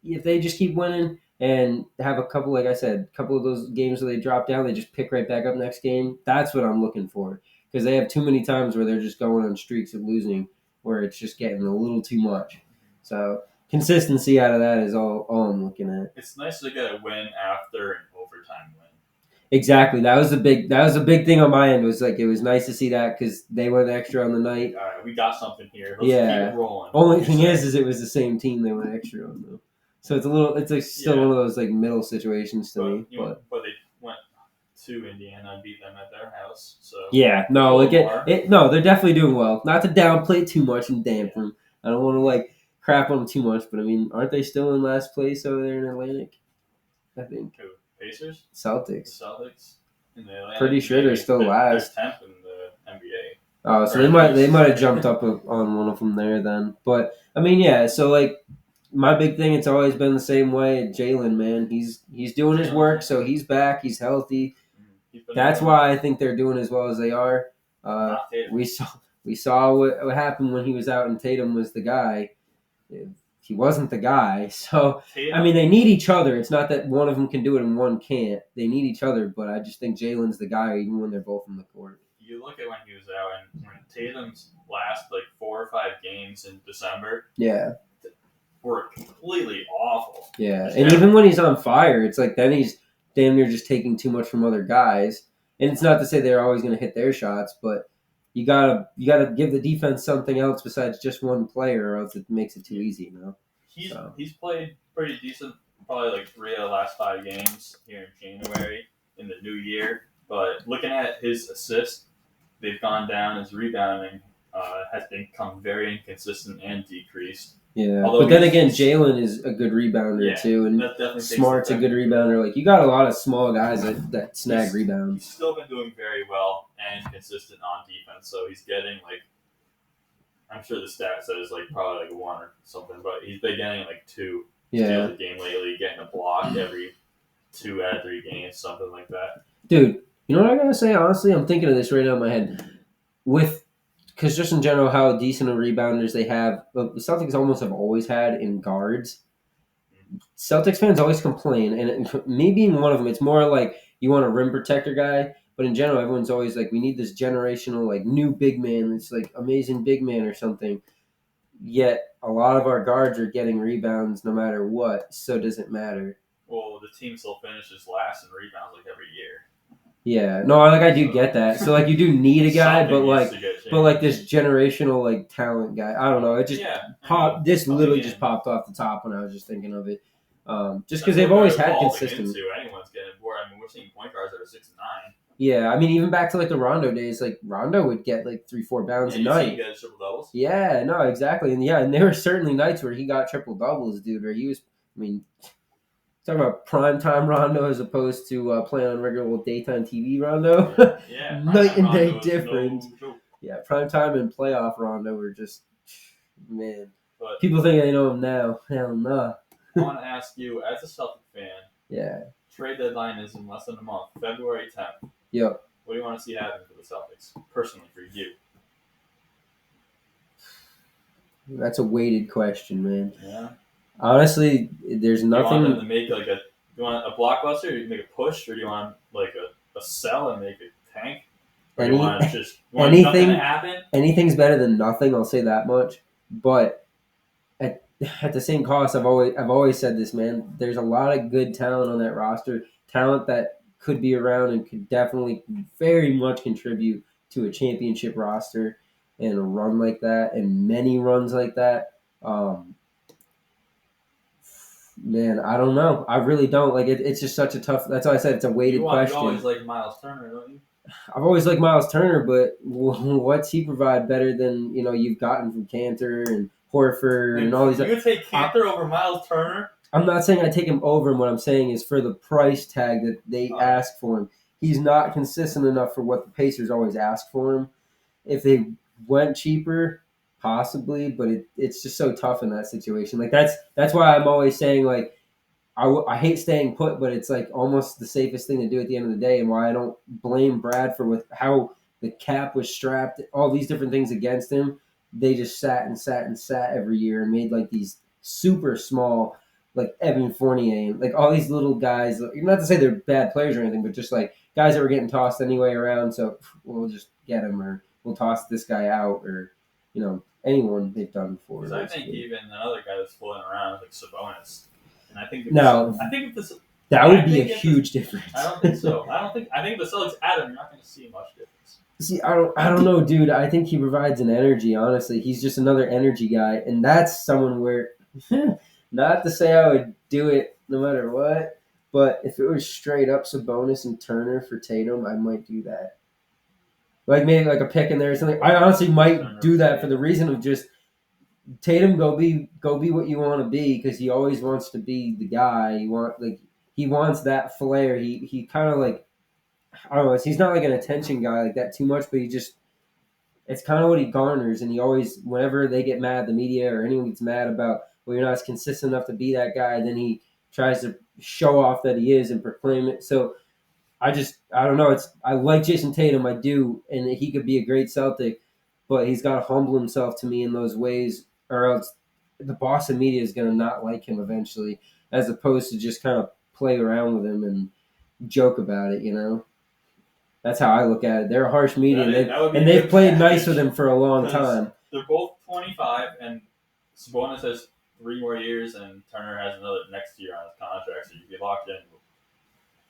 if they just keep winning and have a couple, like I said, a couple of those games where they drop down, they just pick right back up next game. That's what I'm looking for, because they have too many times where they're just going on streaks of losing where it's just getting a little too much. So consistency out of that is all I'm looking at. It's nice to get a win after an overtime win. Exactly. That was a big thing on my end. Was like, it was nice to see that because they went extra on the night. All right, we got something here. Let's keep it rolling. Only thing is it was the same team they went extra on though. So it's like still one of those like middle situations to me. But they went to Indiana and beat them at their house. So yeah, no, no, they're definitely doing well. Not to downplay it too much and dampen them. I don't want to like crap on them too much, but I mean, aren't they still in last place over there in Atlantic? I think. Who? Pacers? Celtics. In the Atlantic. Pretty sure they're still last. They're 10th in the NBA. Oh, so they might have jumped up on one of them there then. But I mean, yeah. So like, my big thing, it's always been the same way. Saman, man, he's doing his work, so he's back, he's healthy. That's why I think they're doing as well as they are. We saw what happened when he was out, and Tatum was the guy. He wasn't the guy. So I mean, they need each other. It's not that one of them can do it and one can't. They need each other, but I just think Jalen's the guy, even when they're both in the court. You look at when he was out, and when Tatum's last like 4 or 5 games in December. Yeah. Were completely awful. Yeah, and even when he's on fire, it's like then he's damn near just taking too much from other guys. And it's not to say they're always going to hit their shots, but you gotta give the defense something else besides just one player, or else it makes it too easy. He's played pretty decent, probably like 3 of the last 5 games here in January in the new year. But looking at his assists, they've gone down. His rebounding has become very inconsistent and decreased. Yeah, but then again, Jalen is a good rebounder too, and Smart's a good rebounder. Like, you got a lot of small guys that snag rebounds. He's still been doing very well and consistent on defense, so he's getting like, I'm sure the stat says like probably like 1 or something, but he's been getting like 2 steals a game lately, getting a block every 2 out of 3 games, something like that. Dude, you know what I gotta say? Honestly, I'm thinking of this right now in my head. Because just in general, how decent of rebounders they have, the Celtics almost have always had in guards. Celtics fans always complain, and me being one of them, it's more like you want a rim protector guy, but in general, everyone's always like, we need this generational, like, new big man, it's like amazing big man or something. Yet, a lot of our guards are getting rebounds no matter what, so does it matter? Well, the team still finishes last in rebounds like every year. Yeah, no, I do get that. So like, you do need a guy, but like this generational like talent guy. I don't know. It just popped. This literally just popped off the top when I was just thinking of it. Just because they've always had consistency. Anyone's getting bored. I mean, we're seeing point guards that are 6 and 9. Yeah, I mean, even back to like the Rondo days, like Rondo would get like 3-4 bounds a night. He got triple doubles. Yeah, no, exactly, and there were certainly nights where he got triple doubles, dude. Where he was, I mean. Talking about primetime Rondo as opposed to playing on regular daytime TV Rondo. Yeah. Night and day difference. Yeah, primetime and playoff Rondo were just, man. But people think they know him now. Hell no. I want to ask you, as a Celtic fan, yeah, trade deadline is in less than a month, February 10th. Yep. What What do you want to see happen for the Celtics, personally, for you? That's a weighted question, man. Yeah. Honestly, there's nothing. You want them to make like you want a blockbuster, or you make a push, or do you want like a sell and make a tank? Or you want nothing to happen? Anything's better than nothing. I'll say that much. But at the same cost, I've always said this, man. There's a lot of good talent on that roster, talent that could be around and could definitely very much contribute to a championship roster and a run like that, and many runs like that. Man, I don't know. I really don't. Like it's just such a tough. That's why I said it's a weighted question. You always like Miles Turner, don't you? I've always liked Miles Turner, but what's he provide better than you've gotten from Cantor and Horford and all these? You would take Cantor over Miles Turner? I'm not saying I take him over him. What I'm saying is for the price tag that they ask for him, he's not consistent enough for what the Pacers always ask for him. If they went cheaper, possibly, but it's just so tough in that situation. Like that's why I'm always saying like I hate staying put, but it's like almost the safest thing to do at the end of the day, and why I don't blame Brad for with how the cap was strapped, all these different things against him. They just sat every year and made like these super small, like Evan Fournier, like all these little guys. Not to say they're bad players or anything, but just like guys that were getting tossed anyway around. So we'll just get him, or we'll toss this guy out, or anyone they've done before. Because I think even another guy that's floating around is like Sabonis. And I think that would be a huge difference. I don't think so. I think if the Celtics add him, you're not going to see much difference. See, I don't know, dude. I think he provides an energy. Honestly, he's just another energy guy, and that's someone where, not to say I would do it no matter what, but if it was straight up Sabonis and Turner for Tatum, I might do that. Like maybe like a pick in there or something. I honestly might do that for the reason of just. Tatum, go be what you want to be, because he always wants to be the guy. He wants that flair. He kind of like, I don't know. He's not like an attention guy like that too much, but it's kind of what he garners. And he always, whenever they get mad, the media or anyone gets mad about, well, you're not as consistent enough to be that guy, then he tries to show off that he is and proclaim it. So I don't know. I like Jason Tatum, I do, and he could be a great Celtic, but he's got to humble himself to me in those ways, or else the Boston media is going to not like him eventually, as opposed to just kind of play around with him and joke about it, That's how I look at it. They're a harsh media, and they've played nice with him for a long time. They're both 25, and Sabonis has 3 more years, and Turner has another next year on his contract, so you'd be locked in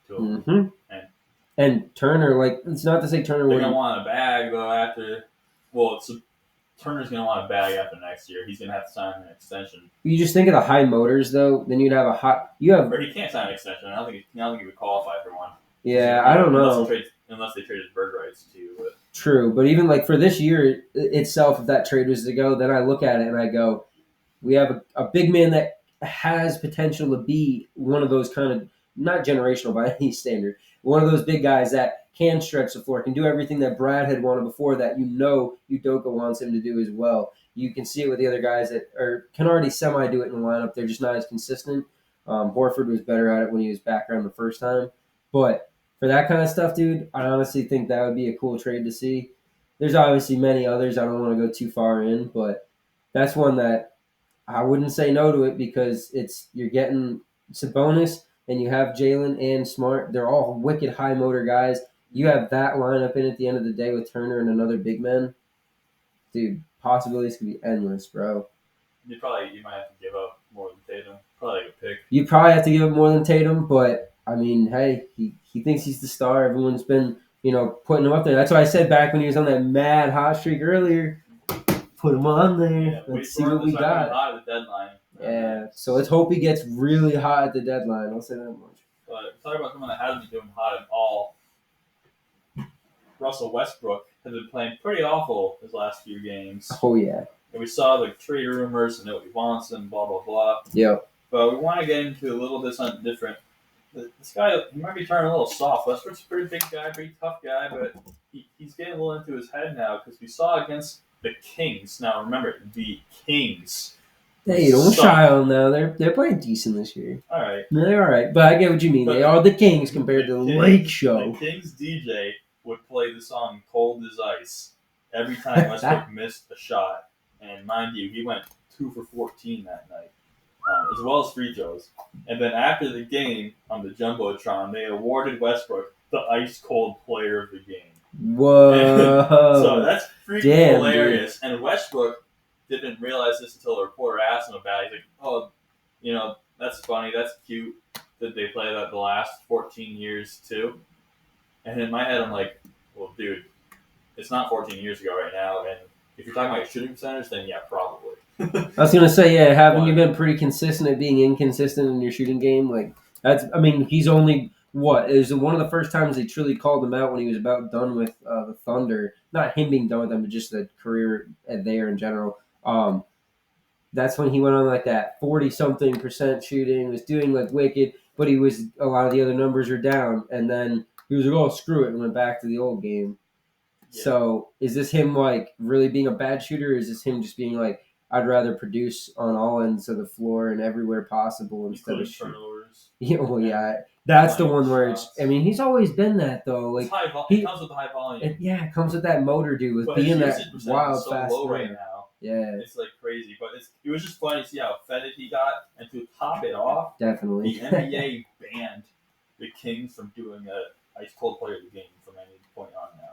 to him. Mm-hmm. And Turner, like, it's not to say Turner they're going to want a bag, though, after – well, Turner's going to want a bag after next year. He's going to have to sign an extension. You just think of the high motors, though. Then you'd have Or he can't sign an extension. I don't think he would qualify for one. Yeah, I don't know. Unless they trade his bird rights too. But. True, but even like for this year itself, if that trade was to go, then I look at it and I go, we have a big man that has potential to be one of those kind of, not generational by any standard, one of those big guys that can stretch the floor, can do everything that Brad had wanted before that Udoka wants him to do as well. You can see it with the other guys that can already semi-do it in the lineup. They're just not as consistent. Horford was better at it when he was back around the first time. But for that kind of stuff, dude, I honestly think that would be a cool trade to see. There's obviously many others. I don't want to go too far in, but that's one that I wouldn't say no to it, because you're getting Sabonis and you have Jalen and Smart. They're all wicked high motor guys. You have that lineup in at the end of the day with Turner and another big man. Dude, possibilities could be endless, bro. You might have to give up more than Tatum. Probably like a pick. You probably have to give up more than Tatum, but I mean, hey, he thinks he's the star. Everyone's been, putting him up there. That's why I said back when he was on that mad hot streak earlier, put him on there. Yeah, let's see what we got. Hot at the deadline. Yeah, so let's hope he gets really hot at the deadline. I'll say that much. But talking about someone that hasn't been doing hot at all, Russell Westbrook has been playing pretty awful his last few games. Oh, yeah. And we saw the trade rumors and nobody wants him, blah, blah, blah. Yep. But we want to get into a little bit something different. This guy, he might be turning a little soft. Westbrook's a pretty big guy, pretty tough guy, but he's getting a little into his head now, because we saw against the Kings. Now, remember, the Kings. Hey, don't shy on them. They're playing decent this year. All right. They're all right, but I get what you mean. They are the Kings compared to the Lake Show. The Kings DJ would play the song "Cold as Ice" every time Westbrook missed a shot. And mind you, he went 2 for 14 that night, as well as free throws. And then after the game on the Jumbotron, they awarded Westbrook the ice cold player of the game. Whoa! So that's freaking hilarious. Dude. And Westbrook didn't realize this until a reporter asked him about it. He's like, "Oh, that's funny. That's cute that they play that the last 14 years too." And in my head, I'm like, "Well, dude, it's not 14 years ago right now. And if you're talking about your shooting percentage, then yeah, probably." I was gonna say, yeah, haven't you been pretty consistent at being inconsistent in your shooting game? Like he's only it was one of the first times they truly called him out when he was about done with the Thunder. Not him being done with them, but just the career there in general. That's when he went on like that 40-something% shooting, was doing like wicked, but a lot of the other numbers are down, and then he was like, "Oh, screw it," and went back to the old game. Yeah. So is this him like really being a bad shooter, or is this him just being like, I'd rather produce on all ends of the floor and everywhere possible instead of turnovers? Yeah, well, yeah, that's the one where it's. I mean, he's always been that though. Like it comes with the high volume. It comes with that motor, dude, with being that wild so fast low right now. Yeah, it's like crazy, but it was just funny to see how offended he got, and to top it off, definitely, the NBA banned the Kings from doing a ice cold player of the game from any point on now.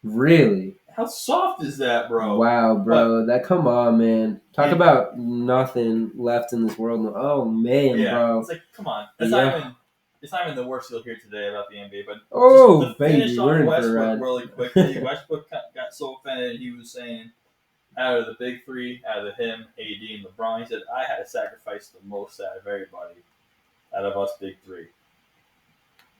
Really? How soft is that, bro? Wow, bro. Come on, man. Talk about nothing left in this world. Oh, man, bro. It's like, come on. It's not even the worst you'll hear today about the NBA, but the baby, finish on Westbrook really quickly. Westbrook got so offended, he was saying, out of the big three, out of him, AD, and LeBron, he said, I had to sacrifice the most out of everybody, out of us big three.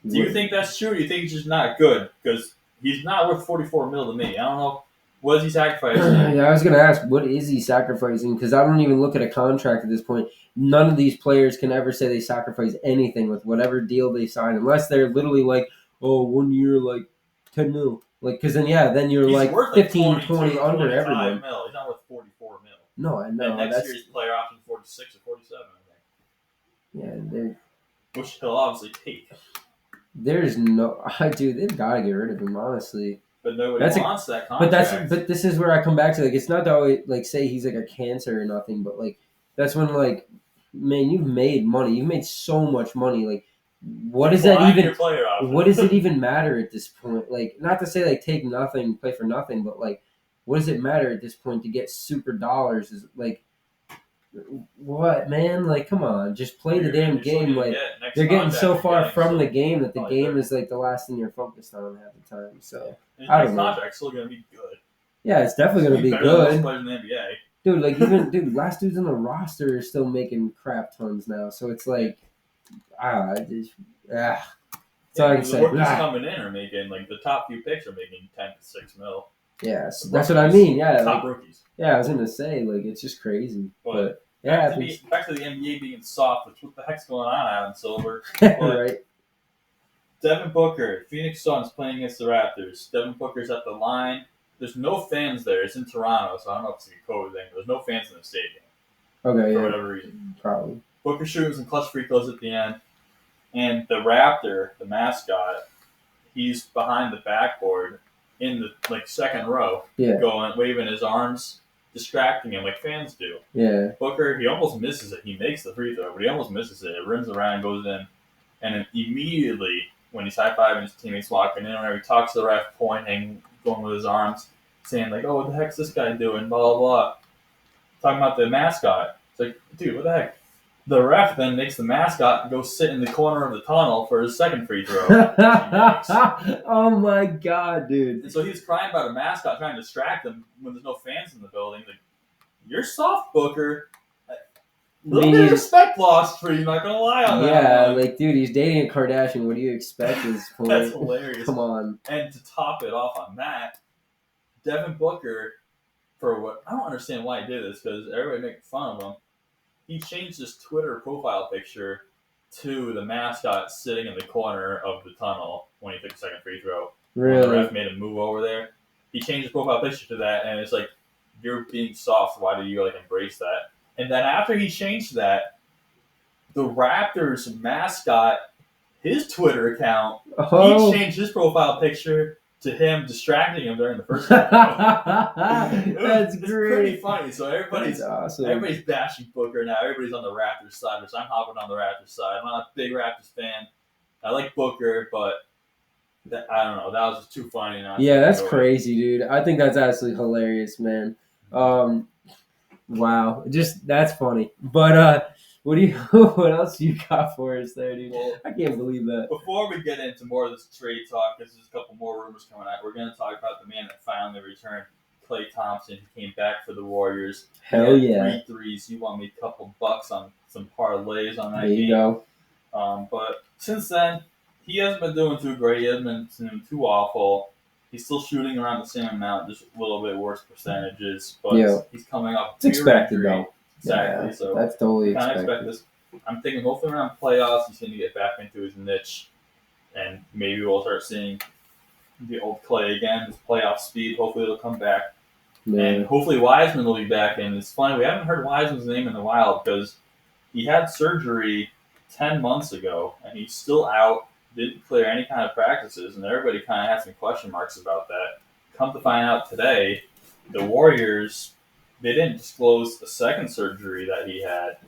Do you think that's true, or do you think he's just not good? Because he's not worth $44 million to me. I don't know. What is he sacrificing? Yeah, I was going to ask, what is he sacrificing? Because I don't even look at a contract at this point. None of these players can ever say they sacrifice anything with whatever deal they sign, unless they're literally like, 1 year, like, $10 million. Like, because then you're he's like 15, 20 under everyone. Mil. He's not worth $44 million. No, I know. And next year's player option 46 or 47, I think. Yeah, which he'll obviously take. There's no, they've got to get rid of him, honestly. But nobody wants that contract. But this is where I come back to, like, it's not to always, like, say he's like a cancer or nothing, but like that's when, like, man, you've made money, you've made so much money, like, what does that even? What does it even matter at this point? Like, not to say like take nothing, play for nothing, but like, what does it matter at this point to get super dollars? Is like, what, man? Like, come on, just play the damn game. Like, they're getting so far from the game that the game is like the last thing you're focused on half the time. So I don't know. Contract's still gonna be good. Yeah, it's definitely gonna be good. Than most players in the NBA. Dude, like even last dudes on the roster are still making crap tons now. So it's like, that's all I can say. The workers coming in are making, like, the top few picks are making $10 to $6 million. Yeah, so that's what I mean. Yeah, top rookies. Yeah, I was gonna say, like, it's just crazy. But back to the NBA being soft. What the heck's going on, Adam Silver? Right. Devin Booker, Phoenix Suns playing against the Raptors. Devin Booker's at the line. There's no fans there. It's in Toronto, so I don't know if it's a COVID thing. But there's no fans in the stadium. Okay, for whatever reason. Probably. Booker shooting some clutch free throws at the end. And the Raptor, the mascot, he's behind the backboard in the second row, going, waving his arms, distracting him like fans do. Yeah. Booker, he almost misses it. He makes the free throw, but he almost misses it. It rims around, goes in, and then immediately when he's high-fiving his teammates walking in, whenever he talks to the ref, pointing, going with his arms, saying like, "Oh, what the heck's this guy doing?" Blah blah blah. Talking about the mascot. It's like, dude, what the heck? The ref then makes the mascot go sit in the corner of the tunnel for his second free throw. Oh my god, dude. And so he's crying about a mascot trying to distract him when there's no fans in the building. Like, you're soft, Booker. A little bit of respect lost for you, not gonna lie on that. Yeah, like, dude, he's dating a Kardashian. What do you expect at this point? That's hilarious. Come on. And to top it off on that, Devin Booker, for what I don't understand why he did this, because everybody making fun of him. He changed his Twitter profile picture to the mascot sitting in the corner of the tunnel when he took the second free throw. Really? When the ref made him move over there. He changed his profile picture to that, and it's like, you're being soft. Why do you embrace that? And then after he changed that, the Raptors mascot, his Twitter account, he changed his profile picture to him distracting him during the first half. That's it's great. Pretty funny. So everybody's awesome. bashing Booker now. Everybody's on the Raptors side, which I'm hopping on the Raptors side. I'm not a big Raptors fan. I like Booker, but I don't know. That was just too funny. That's crazy, dude. I think that's absolutely hilarious, man. Wow, just that's funny. But what else you got for us there, dude? Well, I can't believe that. Before we get into more of this trade talk, because there's a couple more rumors coming out, we're going to talk about the man that finally returned, Klay Thompson. He came back for the Warriors. Hell yeah! 3 threes. You won me a couple bucks on some parlays on that game. There you go. But since then, he hasn't been doing too great. He hasn't been doing too awful. He's still shooting around the same amount, just a little bit worse percentages. But he's coming up. It's expected, though. Exactly. Yeah, so that's totally expected. Expect this. I'm thinking hopefully around playoffs, he's going to get back into his niche, and maybe we'll start seeing the old Klay again, his playoff speed. Hopefully it'll come back. Yeah. And hopefully Wiseman will be back. And it's funny, we haven't heard Wiseman's name in a while because he had surgery 10 months ago, and he's still out. Didn't clear any kind of practices, and everybody kind of had some question marks about that. Come to find out today, the Warriors, they didn't disclose the second surgery that he had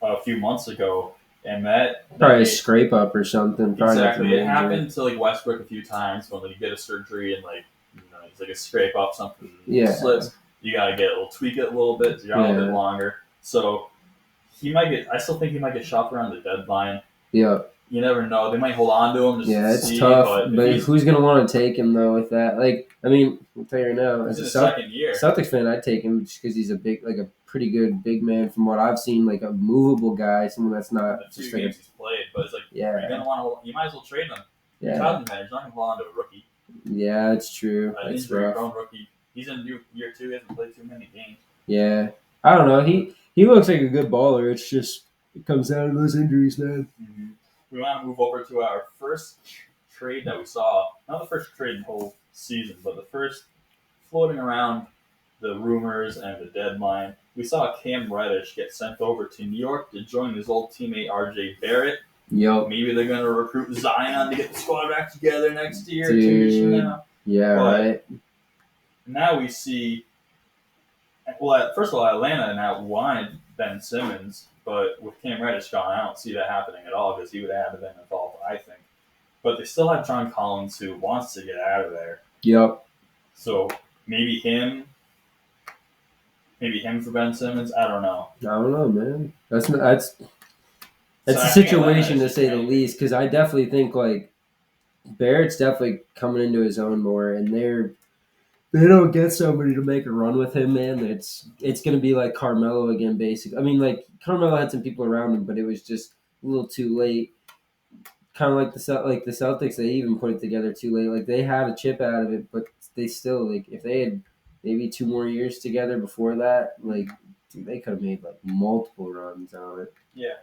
a few months ago, and that probably a scrape up or something. Exactly, it happened to like Westbrook a few times when you get a surgery and it's like a scrape up, something slips. You gotta tweak it a little bit, so you're a little bit longer. So he might get. I still think he might get shopped around the deadline. Yeah. You never know. They might hold on to him. It's tough. But who's going to want to take him, though, with that? I'll tell you right now, as a second year Celtics fan, I'd take him just because he's a pretty good big man from what I've seen, like a movable guy, someone that's not the two games he's played. But it's like, you're going to want to. You might as well trade him. Yeah. Child manager, not going to hold on to a rookie. Yeah, it's true. It's rough. Rookie. He's in year 2. He hasn't played too many games. Yeah. I don't know. He looks like a good baller. It's just it comes down to those injuries, man. Mm-hmm. We want to move over to our first trade that we saw. Not the first trade in the whole season, but the first floating around the rumors and the deadline. We saw Cam Reddish get sent over to New York to join his old teammate RJ Barrett. Yep. Maybe they're going to recruit Zion to get the squad back together next year, Dude. 2 years from now. Yeah, right. Now we see. Well, first of all, Atlanta now wanted Ben Simmons, but with Cam Reddish gone, I don't see that happening at all because he would have been involved, I think. But they still have John Collins who wants to get out of there. Yep. So maybe him for Ben Simmons. I don't know. Man. That's a situation to say the least because I definitely think Barrett's definitely coming into his own more, and they don't get somebody to make a run with him, man. It's going to be like Carmelo again, basically. I mean, Carmelo had some people around him, but it was just a little too late. Kind of like the Celtics, they even put it together too late. They had a chip out of it, but they still, if they had maybe 2 more years together before that, they could have made, multiple runs on it. Yeah.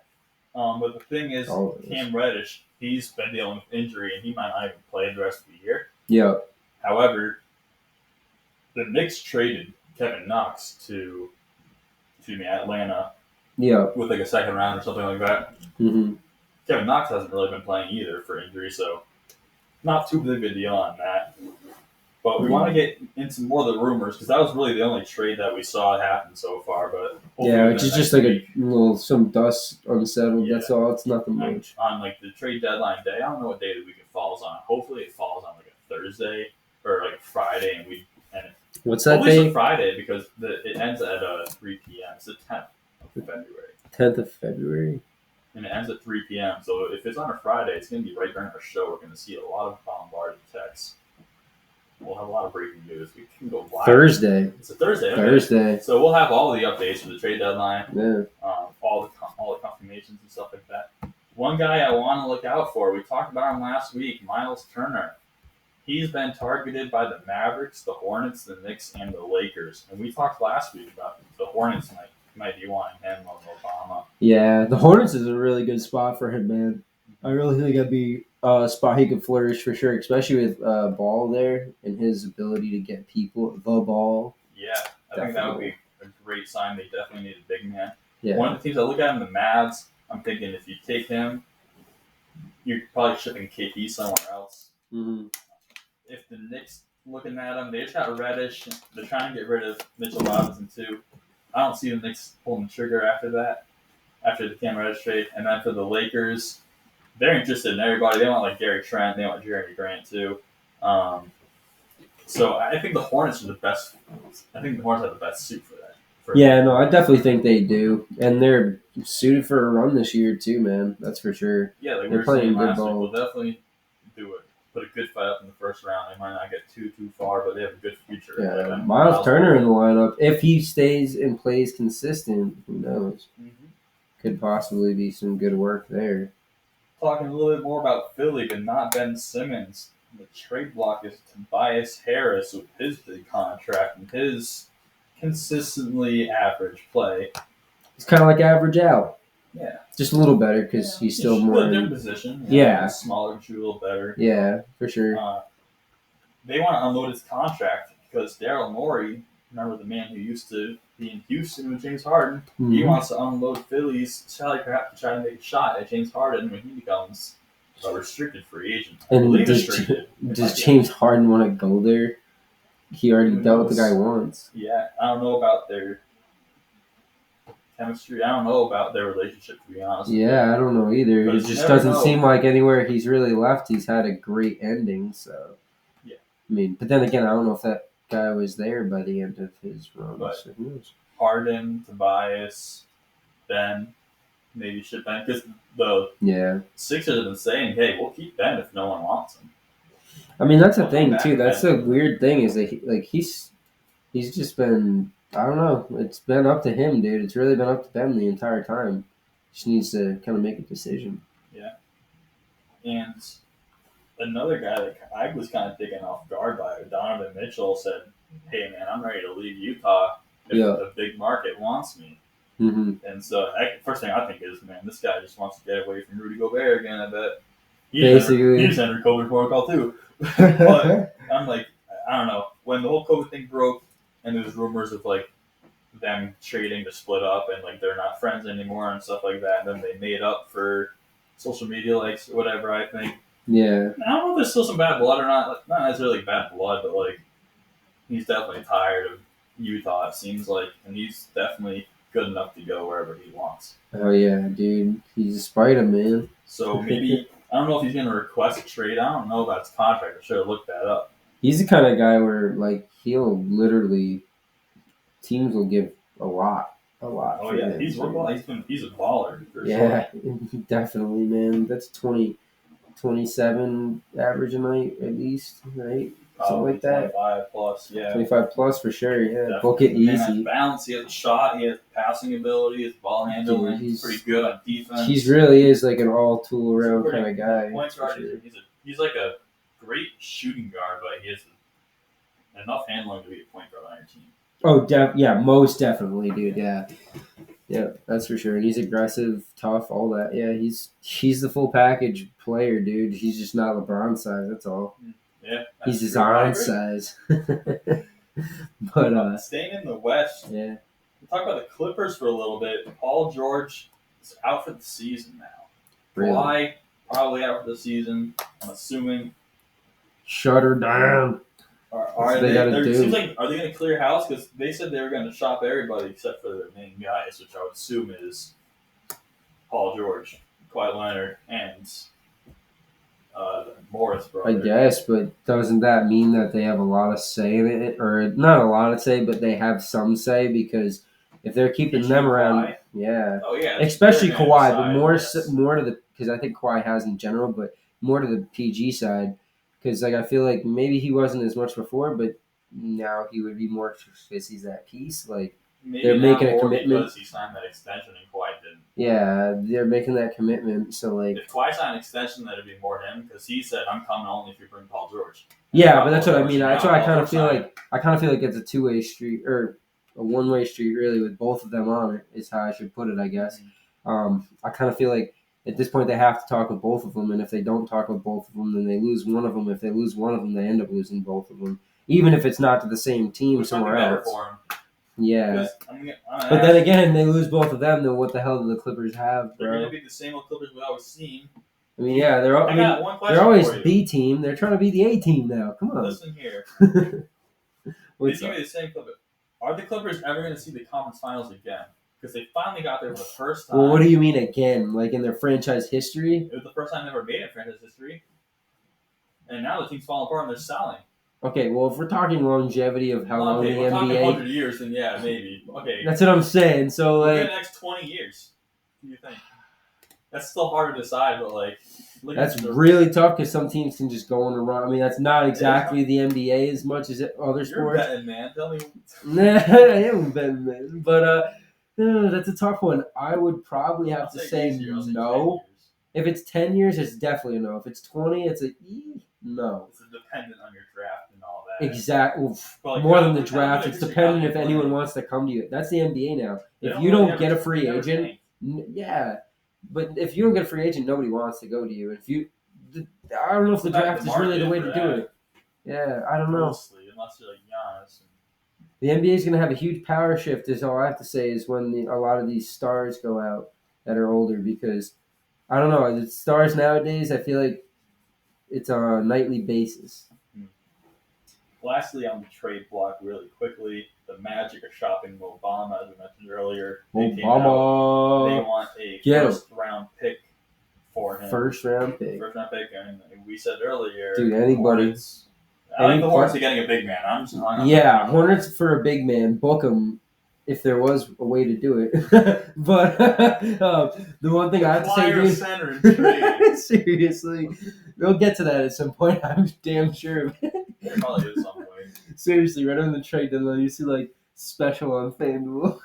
But the thing is, Cam Reddish, he's been dealing with injury, and he might not even play the rest of the year. Yeah. However, the Knicks traded Kevin Knox to Atlanta. Yeah. With a second round or something like that. Mm-hmm. Kevin Knox hasn't really been playing either for injury, so not too big of a deal on that. But we want to get into more of the rumors because that was really the only trade that we saw happen so far. But which is just some dust unsettled. Yeah. That's all. It's nothing much. On the trade deadline day, I don't know what day the week it falls on. Hopefully, it falls on a Thursday or a Friday, and what's that day? It's a Friday because it ends at 3 p.m. It's the 10th of February. 10th of February. And it ends at 3 p.m. So if it's on a Friday, it's going to be right during our show. We're going to see a lot of bombarded texts. We'll have a lot of breaking news. We can go live. Thursday. It's a Thursday. Okay. Thursday. So we'll have all the updates for the trade deadline. Yeah. All the confirmations and stuff like that. One guy I want to look out for. We talked about him last week. Miles Turner. He's been targeted by the Mavericks, the Hornets, the Knicks, and the Lakers. And we talked last week about the Hornets might be wanting him over Obama. Yeah, the Hornets is a really good spot for him, man. I really think that'd be a spot he could flourish for sure, especially with Ball there and his ability to get people the ball. Yeah, I think that would be a great sign. They definitely need a big man. Yeah. One of the teams I look at in the Mavs, I'm thinking if you take him, you're probably shipping KP somewhere else. Mm-hmm. If the Knicks looking at them, they just got Reddish. They're trying to get rid of Mitchell Robinson too. I don't see the Knicks pulling the trigger after that, after the Cam Reddish trade. And then for the Lakers, they're interested in everybody. They want like Gary Trent. They want Jeremy Grant too. So I think the Hornets are the best. I think the Hornets have the best suit for that. Yeah, no, I definitely think they do, and they're suited for a run this year too, man. That's for sure. Yeah, like they're playing good ball. ball. We'll definitely do it. Put a good fight up in the first round. They might not get too far, but they have a good future. Yeah, Miles Turner in the lineup. If he stays and plays consistent, who knows? Mm-hmm. Could possibly be some good work there. Talking a little bit more about Philly, but not Ben Simmons. The trade block is Tobias Harris with his big contract and his consistently average play. It's kind of like average Al. Yeah. Just a little better because he's still more in their position. Yeah. Smaller, a little better. Yeah, for sure. They want to unload his contract because Daryl Morey, remember the man who used to be in Houston with James Harden, mm-hmm. He wants to unload Philly's salary cap to try to make a shot at James Harden when he becomes a restricted free agent. And does James Harden want to go there? He already dealt with the guy once. Yeah, I don't know about their chemistry. I don't know about their relationship, to be honest. Yeah, I don't know either. It just doesn't seem like anywhere he's really left, he's had a great ending. So, yeah. I mean, but then again, I don't know if that guy was there by the end of his run. But Harden, Tobias, Ben, maybe ship Ben, because the Sixers have been saying, "Hey, we'll keep Ben if no one wants him." I mean, that's the thing too. That's the weird thing is that he's just been. I don't know. It's been up to him, dude. It's really been up to Ben the entire time. Just needs to kind of make a decision. Yeah. And another guy that I was kind of taken off guard by, Donovan Mitchell, said, "Hey, man, I'm ready to leave Utah if the big market wants me." Mm-hmm. And so, first thing I think is, man, this guy just wants to get away from Rudy Gobert again. I bet. He's under COVID protocol too. But I'm like, I don't know. When the whole COVID thing broke, and there's rumors of like them trading to split up and like they're not friends anymore and stuff like that. And then they made up for social media likes or whatever, I think. Yeah. I don't know if there's still some bad blood or not. Like, not necessarily bad blood, but like he's definitely tired of Utah, it seems like. And he's definitely good enough to go wherever he wants. Oh, yeah, dude. He's a spider, man. So maybe, I don't know if he's going to request a trade. I don't know about his contract. I should have looked that up. He's the kind of guy where, like, he'll literally, teams will give a lot. Oh, yeah. He's a baller. For sure. Definitely, man. That's 27 average a night, at least, right? Something like that. 25 plus, yeah. 25 plus for sure, yeah. Book it easy. He has balance, he has a shot, he has passing ability, his ball handling, he's pretty good on defense. He really is like an all-tool around kind of guy. Point guard, sure. He's like a great shooting guard, but he has enough handling to be a point guard on your team. Oh, most definitely, dude, yeah. Yeah, that's for sure. And he's aggressive, tough, all that. Yeah, he's the full package player, dude. He's just not LeBron size, that's all. Yeah, he's his own size. But staying in the West, yeah. We'll talk about the Clippers for a little bit. Paul George is out for the season now. Really? Kawhi probably out for the season. I'm assuming. Shut her down. Are they seems like, are they going to clear house? Because they said they were going to shop everybody except for their main guys, which I would assume is Paul George, Kawhi Leonard, and Morris brother. I guess, but doesn't that mean that they have a lot of say in it? Or not a lot of say, but they have some say because if they're keeping them around, Kawhi? Yeah. Oh, yeah. Especially Kawhi, but more to the, because I think Kawhi has in general, but more to the PG side. Because like I feel like maybe he wasn't as much before, but now he would be more because he's at peace. Like maybe they're making a commitment because he signed that extension and Kawhi didn't. Yeah, they're making that commitment. So like, if Kawhi signed an extension, that'd be more him because he said, "I'm coming only if you bring Paul George." Yeah, but that's what I mean. That's why I kind of feel like it's a two-way street or a one-way street, really, with both of them on it. Is how I should put it, I guess. I kind of feel like at this point they have to talk with both of them, and if they don't talk with both of them, then they lose one of them. If they lose one of them, they end up losing both of them, even if it's not to the same team somewhere else. Yeah, but then again, they lose both of them. Then what the hell do the Clippers have, bro? They're going to be the same old Clippers we always seen. I mean, yeah, they're always B team. They're trying to be the A team now. Come on. Listen here. What's Give me the same Clippers. Are the Clippers ever going to see the conference finals again? Because they finally got there for the first time. Well, what do you mean again? Like in their franchise history? It was the first time they ever made it in franchise history. And now the team's falling apart and they're selling. Okay, well, if we're talking longevity of how long the we're talking NBA... 100 years, then yeah, maybe. Okay. That's what I'm saying. So, like... the next 20 years. What do you think? That's still hard to decide, but, like... That's really tough because some teams can just go on a run. I mean, that's not exactly the NBA as much as other sports. You're betting, man. Tell me. Nah, I am betting, man. But that's a tough one. I would probably have to say no. If it's 10 years, it's definitely a no. If it's 20, it's a no. It's dependent on your draft and all that. Exactly. More than the draft. It's dependent if anyone wants to come to you. That's the NBA now. If you don't get a free agent, yeah. But if you don't get a free agent, nobody wants to go to you. I don't know if the draft is really the way to do it. Yeah, I don't know. Mostly, unless you're like Giannis. The NBA is going to have a huge power shift, is all I have to say, is when a lot of these stars go out that are older. Because, I don't know, the stars nowadays, I feel like it's on a nightly basis. Lastly, on the trade block, really quickly, the Magic are shopping Obama, as we mentioned earlier. They want a first-round pick for him. First-round pick. And we said earlier, dude, anybody. I like the Hornets getting a big man. Hornets for a big man. Book him if there was a way to do it. But the one thing I have to say, dude, center in trade. Seriously, we'll get to that at some point. I'm damn sure of it. There probably is some way. Seriously, right on the trade deadline, you see like special on FanDuel.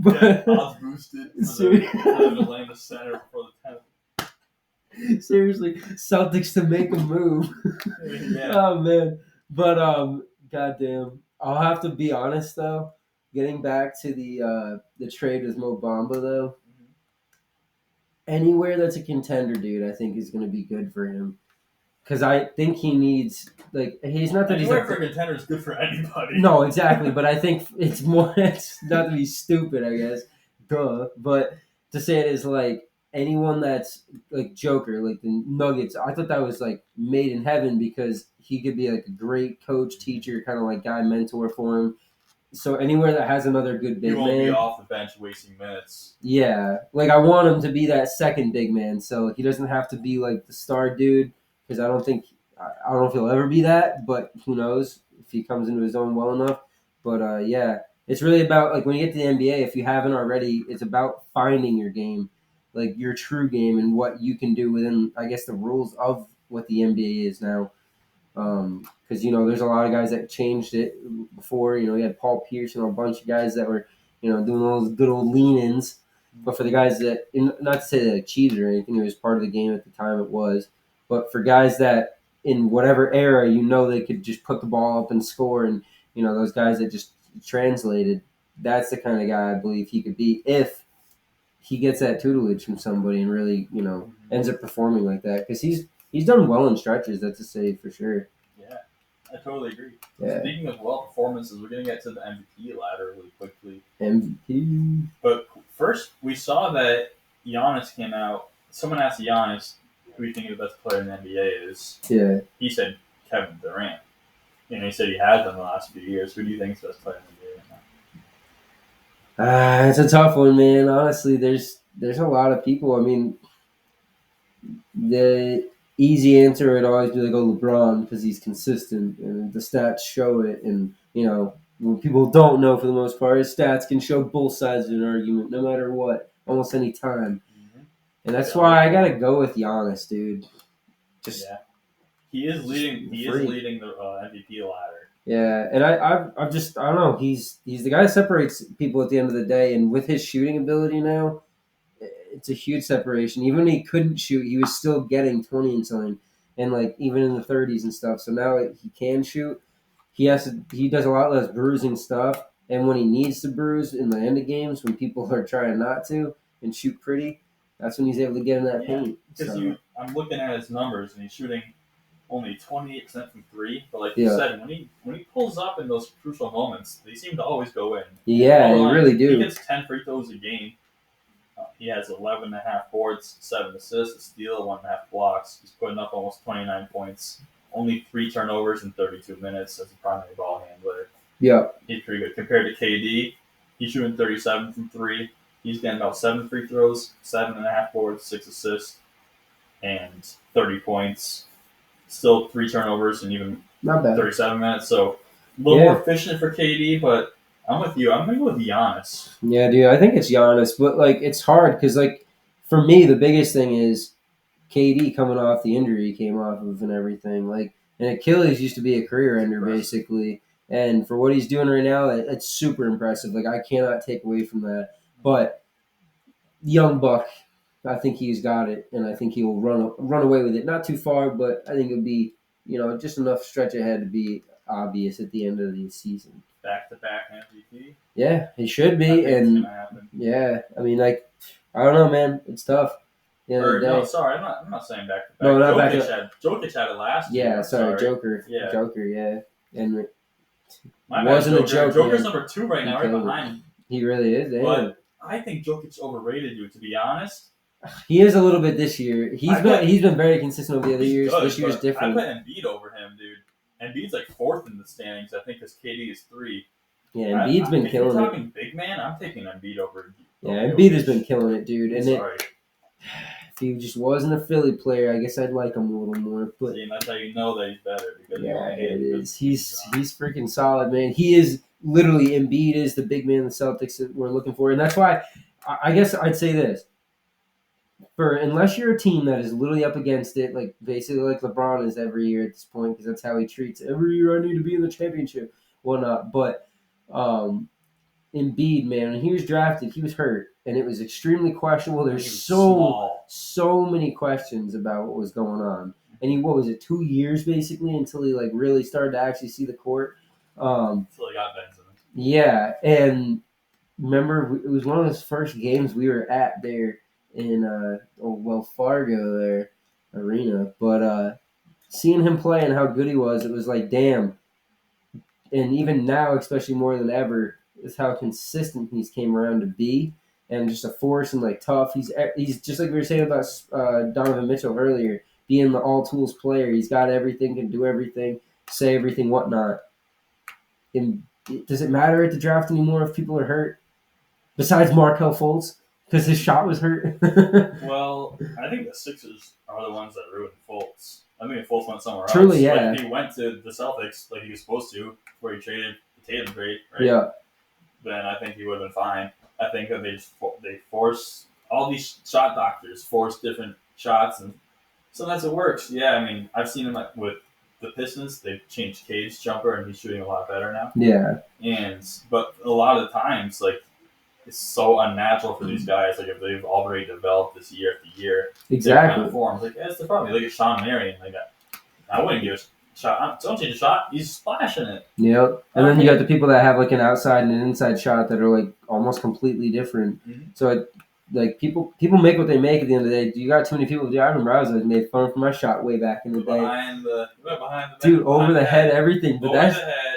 But odds boosted for the Atlanta center for the 10th. Seriously, Celtics to make a move. Yeah. Oh man, but goddamn, I'll have to be honest though. Getting back to the trade with Mo Bamba though, anywhere that's a contender, dude, I think is going to be good for him. Because I think he needs, like, he's not that anywhere he's... for a contender is good for anybody. No, exactly, but I think it's not to be stupid, I guess. Duh. But to say it is, like, anyone that's, like, Joker, like the Nuggets, I thought that was, like, made in heaven because he could be, like, a great coach, teacher, kind of, like, guy, mentor for him. So anywhere that has another good big man... He won't be off the bench wasting minutes. Yeah. Like, I want him to be that second big man, so he doesn't have to be, like, the star dude. Because I don't know if he'll ever be that, but who knows if he comes into his own well enough. But, yeah, it's really about, like, when you get to the NBA, if you haven't already, it's about finding your game, like, your true game and what you can do within, I guess, the rules of what the NBA is now. Because, there's a lot of guys that changed it before. You had Paul Pierce and a bunch of guys that were, doing all those good old lean-ins. But for the guys that, not to say that it cheated or anything, it was part of the game at the time it was. But for guys that in whatever era, they could just put the ball up and score, and, those guys that just translated, that's the kind of guy I believe he could be if he gets that tutelage from somebody and really, ends up performing like that. Because he's done well in stretches, that's to say for sure. Yeah, I totally agree. Yeah. Speaking of performances, we're going to get to the MVP ladder really quickly. MVP. But first, we saw that Giannis came out. Someone asked Giannis, who do you think the best player in the NBA is? Yeah. He said Kevin Durant. He said he has been the last few years. Who do you think is the best player in the NBA right now? It's a tough one, man. Honestly, there's a lot of people. I mean, the easy answer would always be like, LeBron, because he's consistent and the stats show it. And, when people don't know for the most part, his stats can show both sides of an argument, no matter what, almost any time. And that's why I gotta go with Giannis, dude. He is leading the MVP ladder. Yeah, and I don't know. He's the guy that separates people at the end of the day, and with his shooting ability now, it's a huge separation. Even when he couldn't shoot, he was still getting 20 and something, and like even in the 30s and stuff. So now he can shoot. He does a lot less bruising stuff, and when he needs to bruise in the end of games, when people are trying not to and shoot pretty. That's when he's able to get in that paint. Because I'm looking at his numbers, and he's shooting only 28% from three. But like you said, when he pulls up in those crucial moments, they seem to always go in. Yeah, they really do. He gets 10 free throws a game. He has 11.5 boards, 7 assists, a steal, 1.5 blocks. He's putting up almost 29 points. Only 3 turnovers in 32 minutes as a primary ball handler. Yeah. He's pretty good. Compared to KD, he's shooting 37 from 3. He's getting about 7 free throws, 7.5 boards, 6 assists, and 30 points. Still 3 turnovers in even Not bad. 37 minutes. So a little more efficient for KD, but I'm with you. I'm going to go with Giannis. Yeah, dude. I think it's Giannis, but like it's hard because like for me the biggest thing is KD coming off the injury he came off of and everything. Like and Achilles used to be a career ender basically, and for what he's doing right now, it's super impressive. Like I cannot take away from that. But young buck, I think he's got it, and I think he will run away with it. Not too far, but I think it'll be just enough stretch ahead to be obvious at the end of the season. Back-to-back MVP. Yeah, he should be, and yeah, I mean, like, I don't know, man, it's tough. No, sorry, I'm not saying back-to-back. No, not Jokic had it last year. Yeah, sorry, Joker. Yeah, Joker. Yeah, and it wasn't a joke. Joker's number 2 right now, right behind him. He really is. But I think Jokic overrated you, to be honest. He is a little bit this year. He's been very consistent over the other years. This year's different. I put Embiid over him, dude. Embiid's like 4th in the standings, I think, because KD is 3. Yeah, Embiid's been killing it. If you're talking big man, I'm taking Embiid over. Yeah, Embiid has been killing it, dude. And if he just wasn't a Philly player, I guess I'd like him a little more. But see, and that's how you know that he's better. Because it is. He's freaking solid, man. He is literally Embiid is the big man the Celtics that we're looking for, and that's why I guess I'd say this. Unless you're a team that is literally up against it, like basically like LeBron is every year at this point, because that's how he treats it. Every year I need to be in the championship, whatnot. But Embiid, man, when he was drafted, he was hurt, and it was extremely questionable. There's so many questions about what was going on, and what was it, 2 years basically until he like really started to actually see the court. Until he got Benson. Yeah, and remember it was one of those first games we were at there in Wells Fargo there arena, but seeing him play and how good he was, it was like damn. And even now, especially more than ever, is how consistent he's came around to be, and just a force and like tough. He's just like we were saying about Donovan Mitchell earlier, being the all tools player. He's got everything, can do everything, say everything, whatnot. And does it matter at the draft anymore if people are hurt? Besides Markelle Fultz. Because his shot was hurt. Well, I think the Sixers are the ones that ruined Fultz. I mean, if Fultz went somewhere Truly, else. yeah. Like, if he went to the Celtics like he was supposed to, where he traded the Tatum trade, right? Yeah. Then I think he would have been fine. I think that they force all these shot doctors force different shots, and sometimes it works. Yeah, I mean, I've seen him with the Pistons. They've changed Cade's jumper, and he's shooting a lot better now. Yeah. But a lot of the times, like, it's so unnatural for these guys. Like, if they've already developed this year after year, exactly. Kind of forms. Like, that's the problem. You look at Sean Marion. Like, I wouldn't give a shot. Don't change a shot. He's splashing it. Yep. And then you got the people that have like an outside and an inside shot that are like almost completely different. Mm-hmm. So like people make what they make at the end of the day. You got too many people. Dude, I remember I was made fun for my shot way back in the day. Behind the dude, over the head, everything. But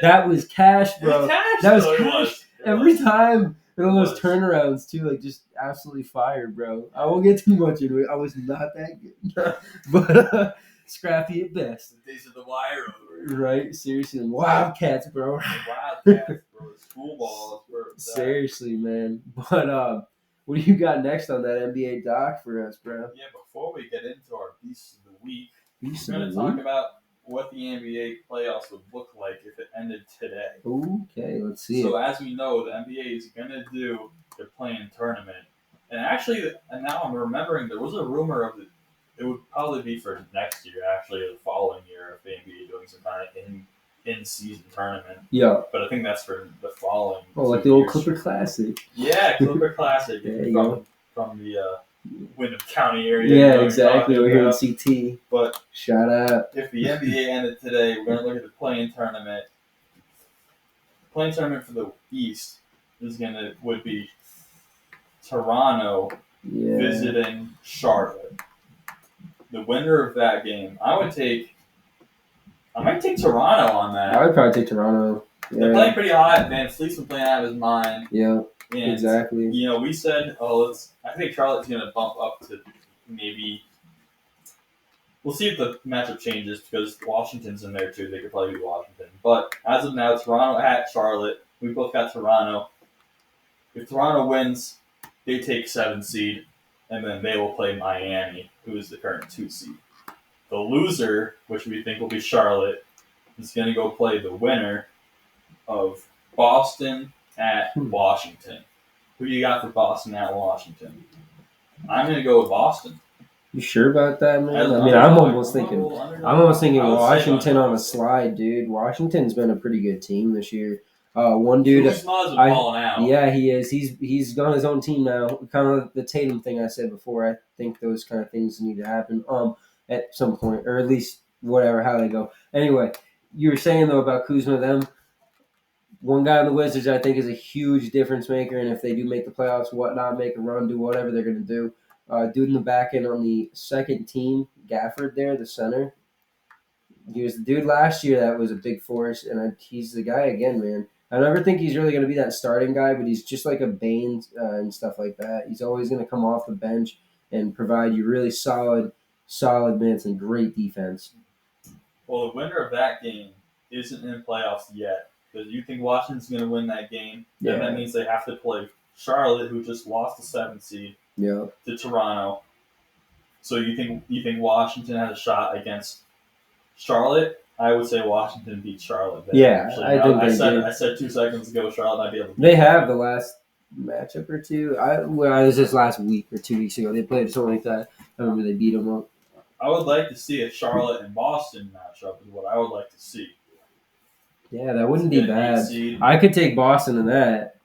that was cash, bro. That was cash every time. And all those turnarounds too, like just absolutely fired, bro. I won't get too much into it. I was not that good, but scrappy at best. The days of the wire over. Right? Seriously, wildcats, bro. Wildcats, bro. Schoolballs, bro. Seriously, man. But what do you got next on that NBA doc for us, bro? Yeah, before we get into our Beast of the Week, we're going to talk about what the NBA playoffs would look like if it ended today. Okay, let's see. So as we know, the NBA is going to do their play-in tournament. And actually, and now I'm remembering, there was a rumor of it would probably be for next year, actually, or the following year, if the NBA doing some kind of in-season tournament. Yeah. But I think that's for the following. Oh, like the old Clipper Classic. Yeah, Clipper Classic. From the Wyndham County area. Yeah, exactly. We're here in CT. But shout out. If the NBA ended today, we're going to look at the play-in tournament. The play-in tournament for the East would be Toronto visiting Charlotte. The winner of that game, I might take Toronto on that. I would probably take Toronto. They're playing pretty hot. Van Fleet's been playing out of his mind. Yeah, and, exactly. We said, I think Charlotte's going to bump up to maybe. We'll see if the matchup changes because Washington's in there too. They could probably beat Washington. But as of now, Toronto at Charlotte. We both got Toronto. If Toronto wins, they take 7 seed, and then they will play Miami, who is the current 2 seed. The loser, which we think will be Charlotte, is going to go play the winner of Boston at Washington. Who do you got for Boston at Washington? I'm going to go with Boston. You sure about that, man? I'm almost thinking Washington on a slide, dude. Washington's been a pretty good team this year. One dude, falling out. Yeah, he is. He's on his own team now. Kind of the Tatum thing I said before. I think those kind of things need to happen at some point, or at least whatever how they go. Anyway, you were saying though about Kuzma, them. One guy on the Wizards I think is a huge difference maker, and if they do make the playoffs, whatnot, make a run, do whatever they're going to do. Dude in the back end on the second team, Gafford there, the center. He was the dude last year that was a big force, and he's the guy again, man. I never think he's really going to be that starting guy, but he's just like a Bane and stuff like that. He's always going to come off the bench and provide you really solid minutes and great defense. Well, the winner of that game isn't in playoffs yet. Because you think Washington's going to win that game, then that means they have to play Charlotte, who just lost the 7th seed, to Toronto. So you think Washington has a shot against Charlotte? I would say Washington beats Charlotte. I said 2 seconds ago Charlotte might be able to. They have the last matchup or two. It was just last week or 2 weeks ago. They played something like that. I remember they beat them up. I would like to see a Charlotte and Boston matchup. Is what I would like to see. Yeah, that wouldn't be bad. I could take Boston in that.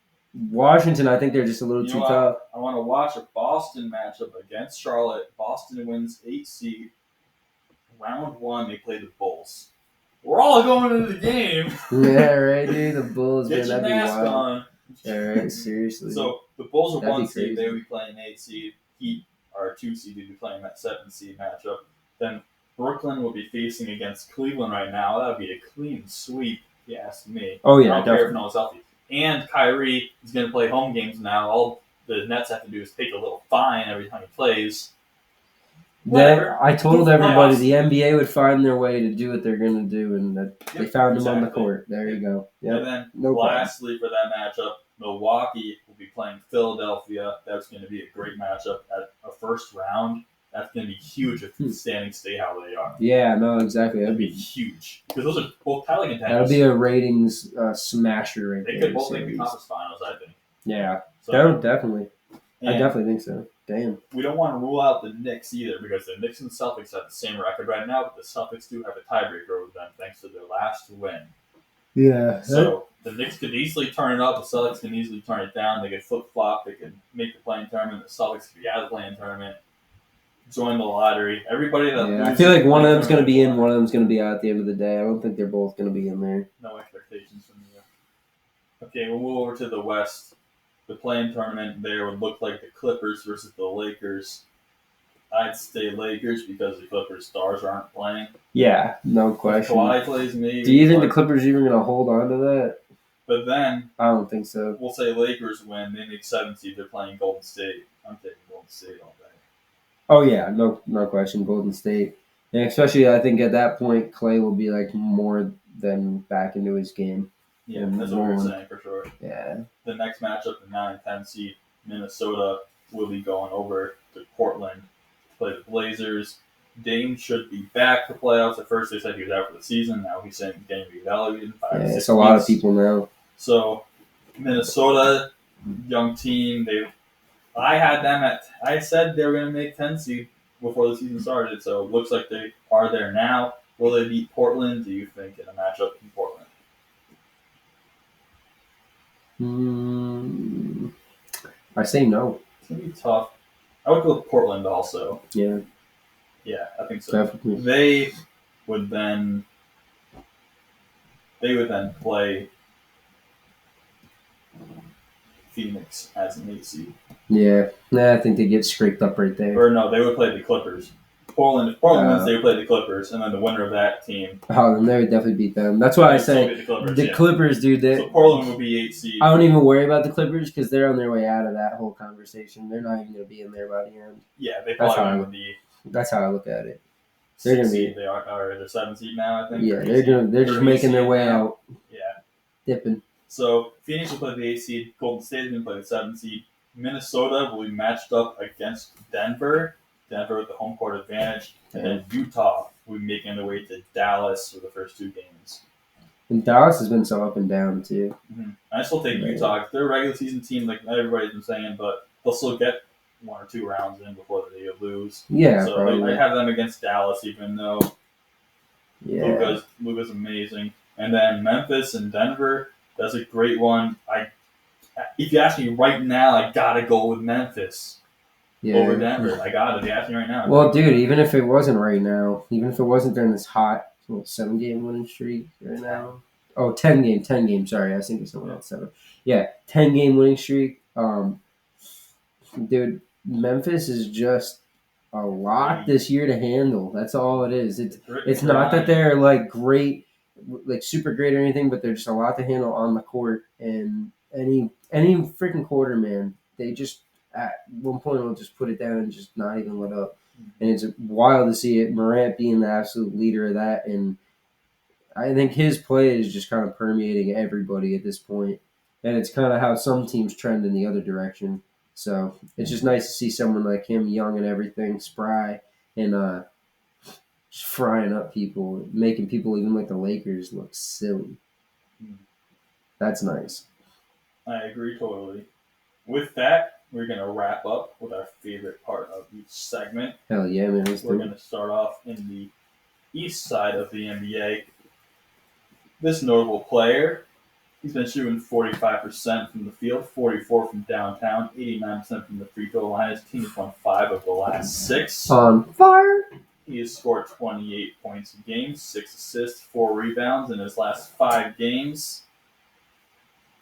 Washington, I think they're just a little too tough. I want to watch a Boston matchup against Charlotte. Boston wins 8 seed. Round 1, they play the Bulls. We're all going into the game. Yeah, right, dude. The Bulls, Get your mask on. Yeah, right. Seriously. So the Bulls are 1 seed. They would be playing 8 seed. Heat are 2 seed. They'd be playing that 7 seed matchup. Then Brooklyn will be facing against Cleveland right now. That would be a clean sweep. If you ask me. Oh, yeah, I don't care if no one's healthy. And Kyrie is going to play home games now. All the Nets have to do is take a little fine every time he plays. I told everybody the NBA would find their way to do what they're going to do, and that they found him on the court. There you go. Yep. And then lastly for that matchup, Milwaukee will be playing Philadelphia. That's going to be a great matchup at a first round. That's going to be huge if the standings stay how they are. Yeah, no, exactly. That'd be huge. Because those are both title contenders. That'll be a ratings smasher right there. They could both make the conference finals, I think. Yeah, definitely. I definitely think so. Damn. We don't want to rule out the Knicks either because the Knicks and the Celtics have the same record right now, but the Celtics do have a tiebreaker over them thanks to their last win. Yeah. So the Knicks could easily turn it up. The Celtics can easily turn it down. They could flip-flop. They could make the playing tournament. The Celtics could be out of the playing tournament. Join the lottery. Everybody that I feel like one of them's going to be in, one of them's going to be out at the end of the day. I don't think they're both going to be in there. No expectations from you. Okay, we'll move over to the West. The play-in tournament there would look like the Clippers versus the Lakers. I'd say Lakers because the Clippers stars aren't playing. Yeah, no question. Kawhi plays maybe. Do you think the Clippers are even going to hold on to that? But then I don't think so. We'll say Lakers win. They make 7 seed. They're playing Golden State. I'm taking Golden State all day. Oh yeah, no question. Golden State, and especially I think at that point Clay will be like more than back into his game. Yeah, that's what we're saying for sure. Yeah. The next matchup, the 9 and 10 seed, Minnesota will be going over to Portland to play the Blazers. Dame should be back for playoffs. At first they said he was out for the season. Now he's saying getting reevaluated in 5 to 6 weeks. It's a lot of people now. So Minnesota, young team, I said they were going to make 10 seed before the season started, so it looks like they are there now. Will they beat Portland, do you think, in a matchup in Portland? I say no. It's going to be tough. I would go with Portland also. Yeah. Yeah, I think so. Definitely. They would then play Phoenix as an 8 seed. Yeah. I think they get scraped up right there. Or no, they would play the Clippers. Portland. If Portland wins, they would play the Clippers, and then the winner of that team. Oh, then they would definitely beat them. That's why I say the Clippers, dude. So Portland would be 8 seed. I don't even worry about the Clippers because they're on their way out of that whole conversation. They're not even going to be in there by the end. Yeah, they probably would be. That's how I look at it. They're going to be. They are. They're 7 seed now, I think. Yeah, they're just making their way out. Yeah. Dipping. So Phoenix will play the 8 seed. Golden State is going to play the 7 seed. Minnesota will be matched up against Denver. Denver with the home court advantage. And then Utah will be making their way to Dallas for the first 2 games. And Dallas has been so up and down, too. Mm-hmm. I still take Utah. They're a regular season team, like everybody's been saying, but they'll still get 1 or 2 rounds in before they lose. Yeah, so I have them against Dallas, even though Luka's amazing. And then Memphis and Denver, that's a great one. If you ask me right now, I gotta go with Memphis over Denver. I got it. If you ask me right now. Well, dude, even if it wasn't right now, even if it wasn't during this hot 7-game winning streak right now. Oh, 10 game. Sorry, I was thinking someone else 7. Yeah, 10-game winning streak. Dude, Memphis is just a lot this year to handle. That's all it is. It's not that they're like great, like super great or anything, but they're just a lot to handle on the court. And any freaking quarter, man, they just at one point will just put it down and just not even let up. And it's wild to see it. Morant being the absolute leader of that, and I think his play is just kind of permeating everybody at this point. And it's kind of how some teams trend in the other direction. So it's just nice to see someone like him, young and everything, spry, and just frying up people, making people even like the Lakers look silly. That's nice. I agree totally. With that, we're going to wrap up with our favorite part of each segment. Hell yeah, man. We're going to start off in the east side of the NBA. This notable player, he's been shooting 45% from the field, 44% from downtown, 89% from the free throw line. His team has won 5 of the last 6. On fire! He has scored 28 points a game, 6 assists, 4 rebounds in his last 5 games.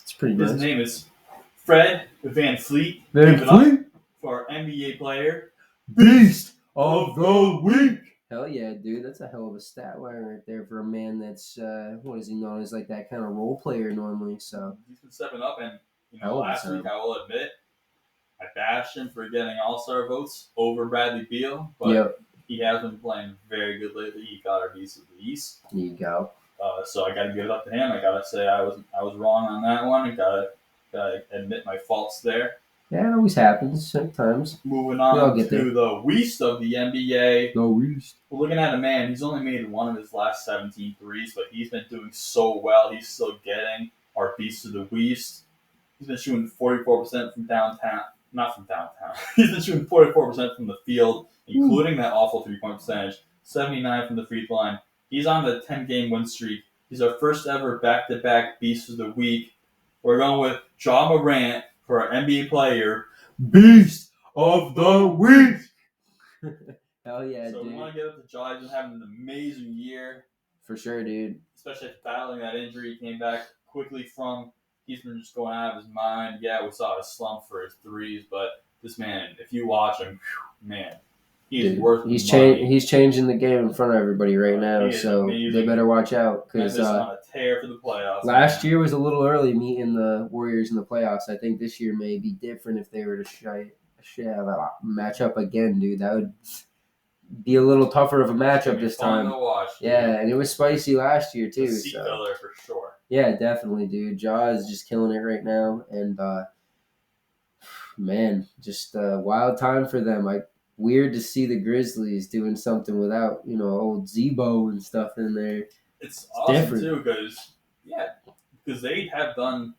It's pretty nice. His name is Fred VanVleet. For our NBA player, Beast of the Week. Hell yeah, dude. That's a hell of a stat line right there for a man that's, what is he known as, like that kind of role player normally. So he's been stepping up, and last week, I will admit, I bashed him for getting all-star votes over Bradley Beal, but he has been playing very good lately. He got our Beast of the East. There you go. So I got to give it up to him. I got to say I was wrong on that one. I got to admit my faults there. Yeah, it always happens sometimes. Moving on to the West of the NBA. The West. We're looking at a man. He's only made 1 of his last 17 threes, but he's been doing so well. He's still getting our Beast of the West. He's been shooting 44% from downtown. Not from downtown. He's been shooting 44% from the field, including that awful 3-point percentage. 79 from the free throw line. He's on the 10-game win streak. He's our first ever back-to-back Beast of the Week. We're going with Ja Morant for our NBA player, Beast of the Week. Hell yeah, so dude. we want to get up to Ja. He's been having an amazing year. For sure, dude. Especially after battling that injury. He came back quickly from. He's been just going out of his mind. Yeah, we saw a slump for his threes, but this man, if you watch him, man, he's worth he's money. He's changing the game in front of everybody right now, so they better watch out. Because on a tear for the playoffs. Last year was a little early meeting the Warriors in the playoffs. I think this year may be different if they were to match up again, dude. That would be a little tougher of a matchup this time. Yeah, and it was spicy last year too. Seat filler for sure. Yeah, definitely, dude. Ja is just killing it right now, and man, just a wild time for them. Weird to see the Grizzlies doing something without old Zebo and stuff in there. It's awesome different. Too, because they have done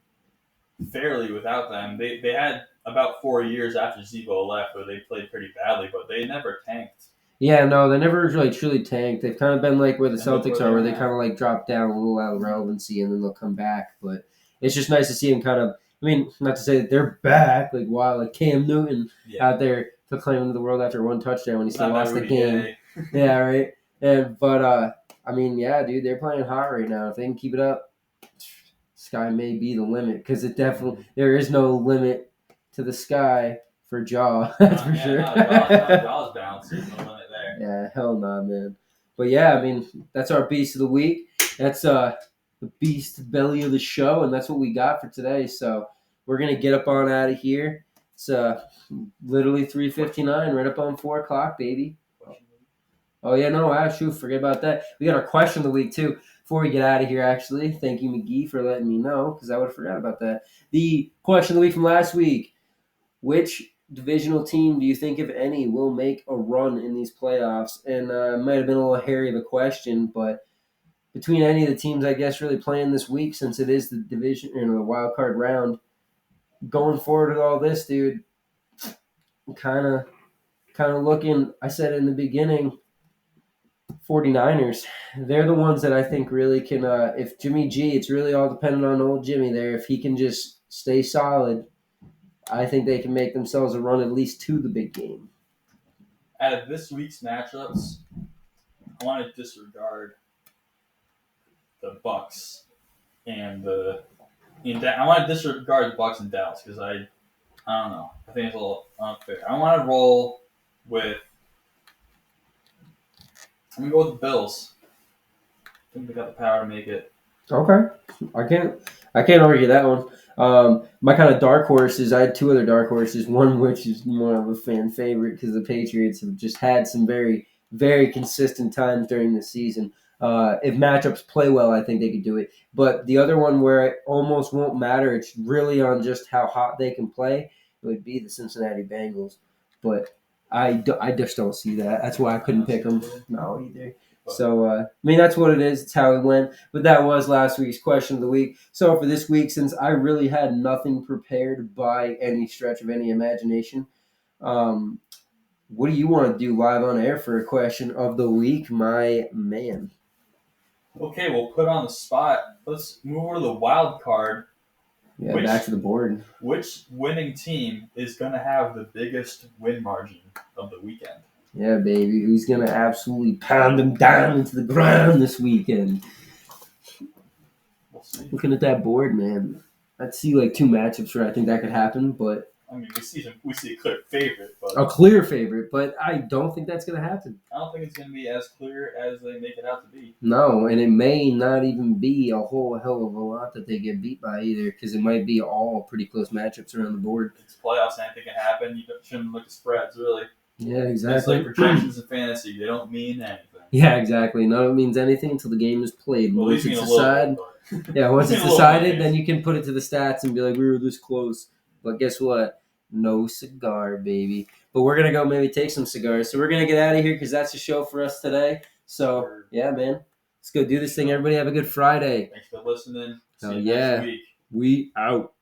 fairly without them. They had about 4 years after Zebo left where they played pretty badly, but they never tanked. Yeah, no, they never really truly tanked. They've kind of been like where the Celtics are, where they kind of like drop down a little out of relevancy and then they'll come back. But it's just nice to see them kind of, I mean, not to say that they're back, like Cam Newton out there proclaiming to the world after 1 touchdown when he still lost the game. Yeah, right. But I mean, yeah, dude, they're playing hot right now. If they can keep it up, sky may be the limit because there is no limit to the sky for Ja. That's for sure. Ja's bouncing the limit there. Yeah, hell nah, man. But yeah, I mean, that's our beast of the week. That's the beast belly of the show, and that's what we got for today. So we're gonna get up on out of here. It's literally 3:59, right up on 4 o'clock, baby. Oh yeah, no, shoot, forget about that. We got our question of the week too. Before we get out of here, actually, thank you, McGee, for letting me know because I would have forgot about that. The question of the week from last week: which divisional team do you think, if any, will make a run in these playoffs? And it might have been a little hairy of a question, but between any of the teams, I guess, really playing this week, since it is the division, the wild card round, going forward with all this, dude, kind of looking. I said in the beginning, 49ers. They're the ones that I think really can. If Jimmy G, it's really all dependent on old Jimmy there. If he can just stay solid, I think they can make themselves a run at least to the big game. Out of this week's matchups, I want to disregard the Bucks and I want to disregard the Bucks and Dallas because I don't know. I think it's a little unfair. I want to roll with. I'm gonna go with the Bills. I think they got the power to make it. Okay, I can't argue that one. My kind of dark horses, I had two other dark horses. One which is more of a fan favorite because the Patriots have just had some very, very consistent times during the season. If matchups play well, I think they could do it. But the other one where it almost won't matter, it's really on just how hot they can play, it would be the Cincinnati Bengals. But I just don't see that. That's why I couldn't pick them. No, either. So, I mean, that's what it is. It's how it went. But that was last week's question of the week. So, for this week, since I really had nothing prepared by any stretch of any imagination, what do you want to do live on air for a question of the week, my man? Okay, we'll put on the spot. Let's move over to the wild card. Yeah, back to the board. Which winning team is going to have the biggest win margin of the weekend? Yeah, baby. Who's going to absolutely pound them down into the ground this weekend? We'll see. Looking at that board, man, I'd see like two matchups where I think that could happen, but I mean, we see a clear favorite, but a clear favorite, but I don't think that's going to happen. I don't think it's going to be as clear as they make it out to be. No, and it may not even be a whole hell of a lot that they get beat by either, because it might be all pretty close matchups around the board. It's playoffs, anything can happen. You shouldn't look at spreads, really. Yeah, exactly. It's like projections in fantasy; they don't mean anything. Yeah, exactly. None of it means anything until the game is played. Well, once it's decided, once it's decided, then you can put it to the stats and be like, we were this close. But guess what? No cigar, baby. But we're going to go maybe take some cigars. So we're going to get out of here because that's the show for us today. So, yeah, man. Let's go do this thing. Everybody have a good Friday. Thanks for listening. See you next week. We out.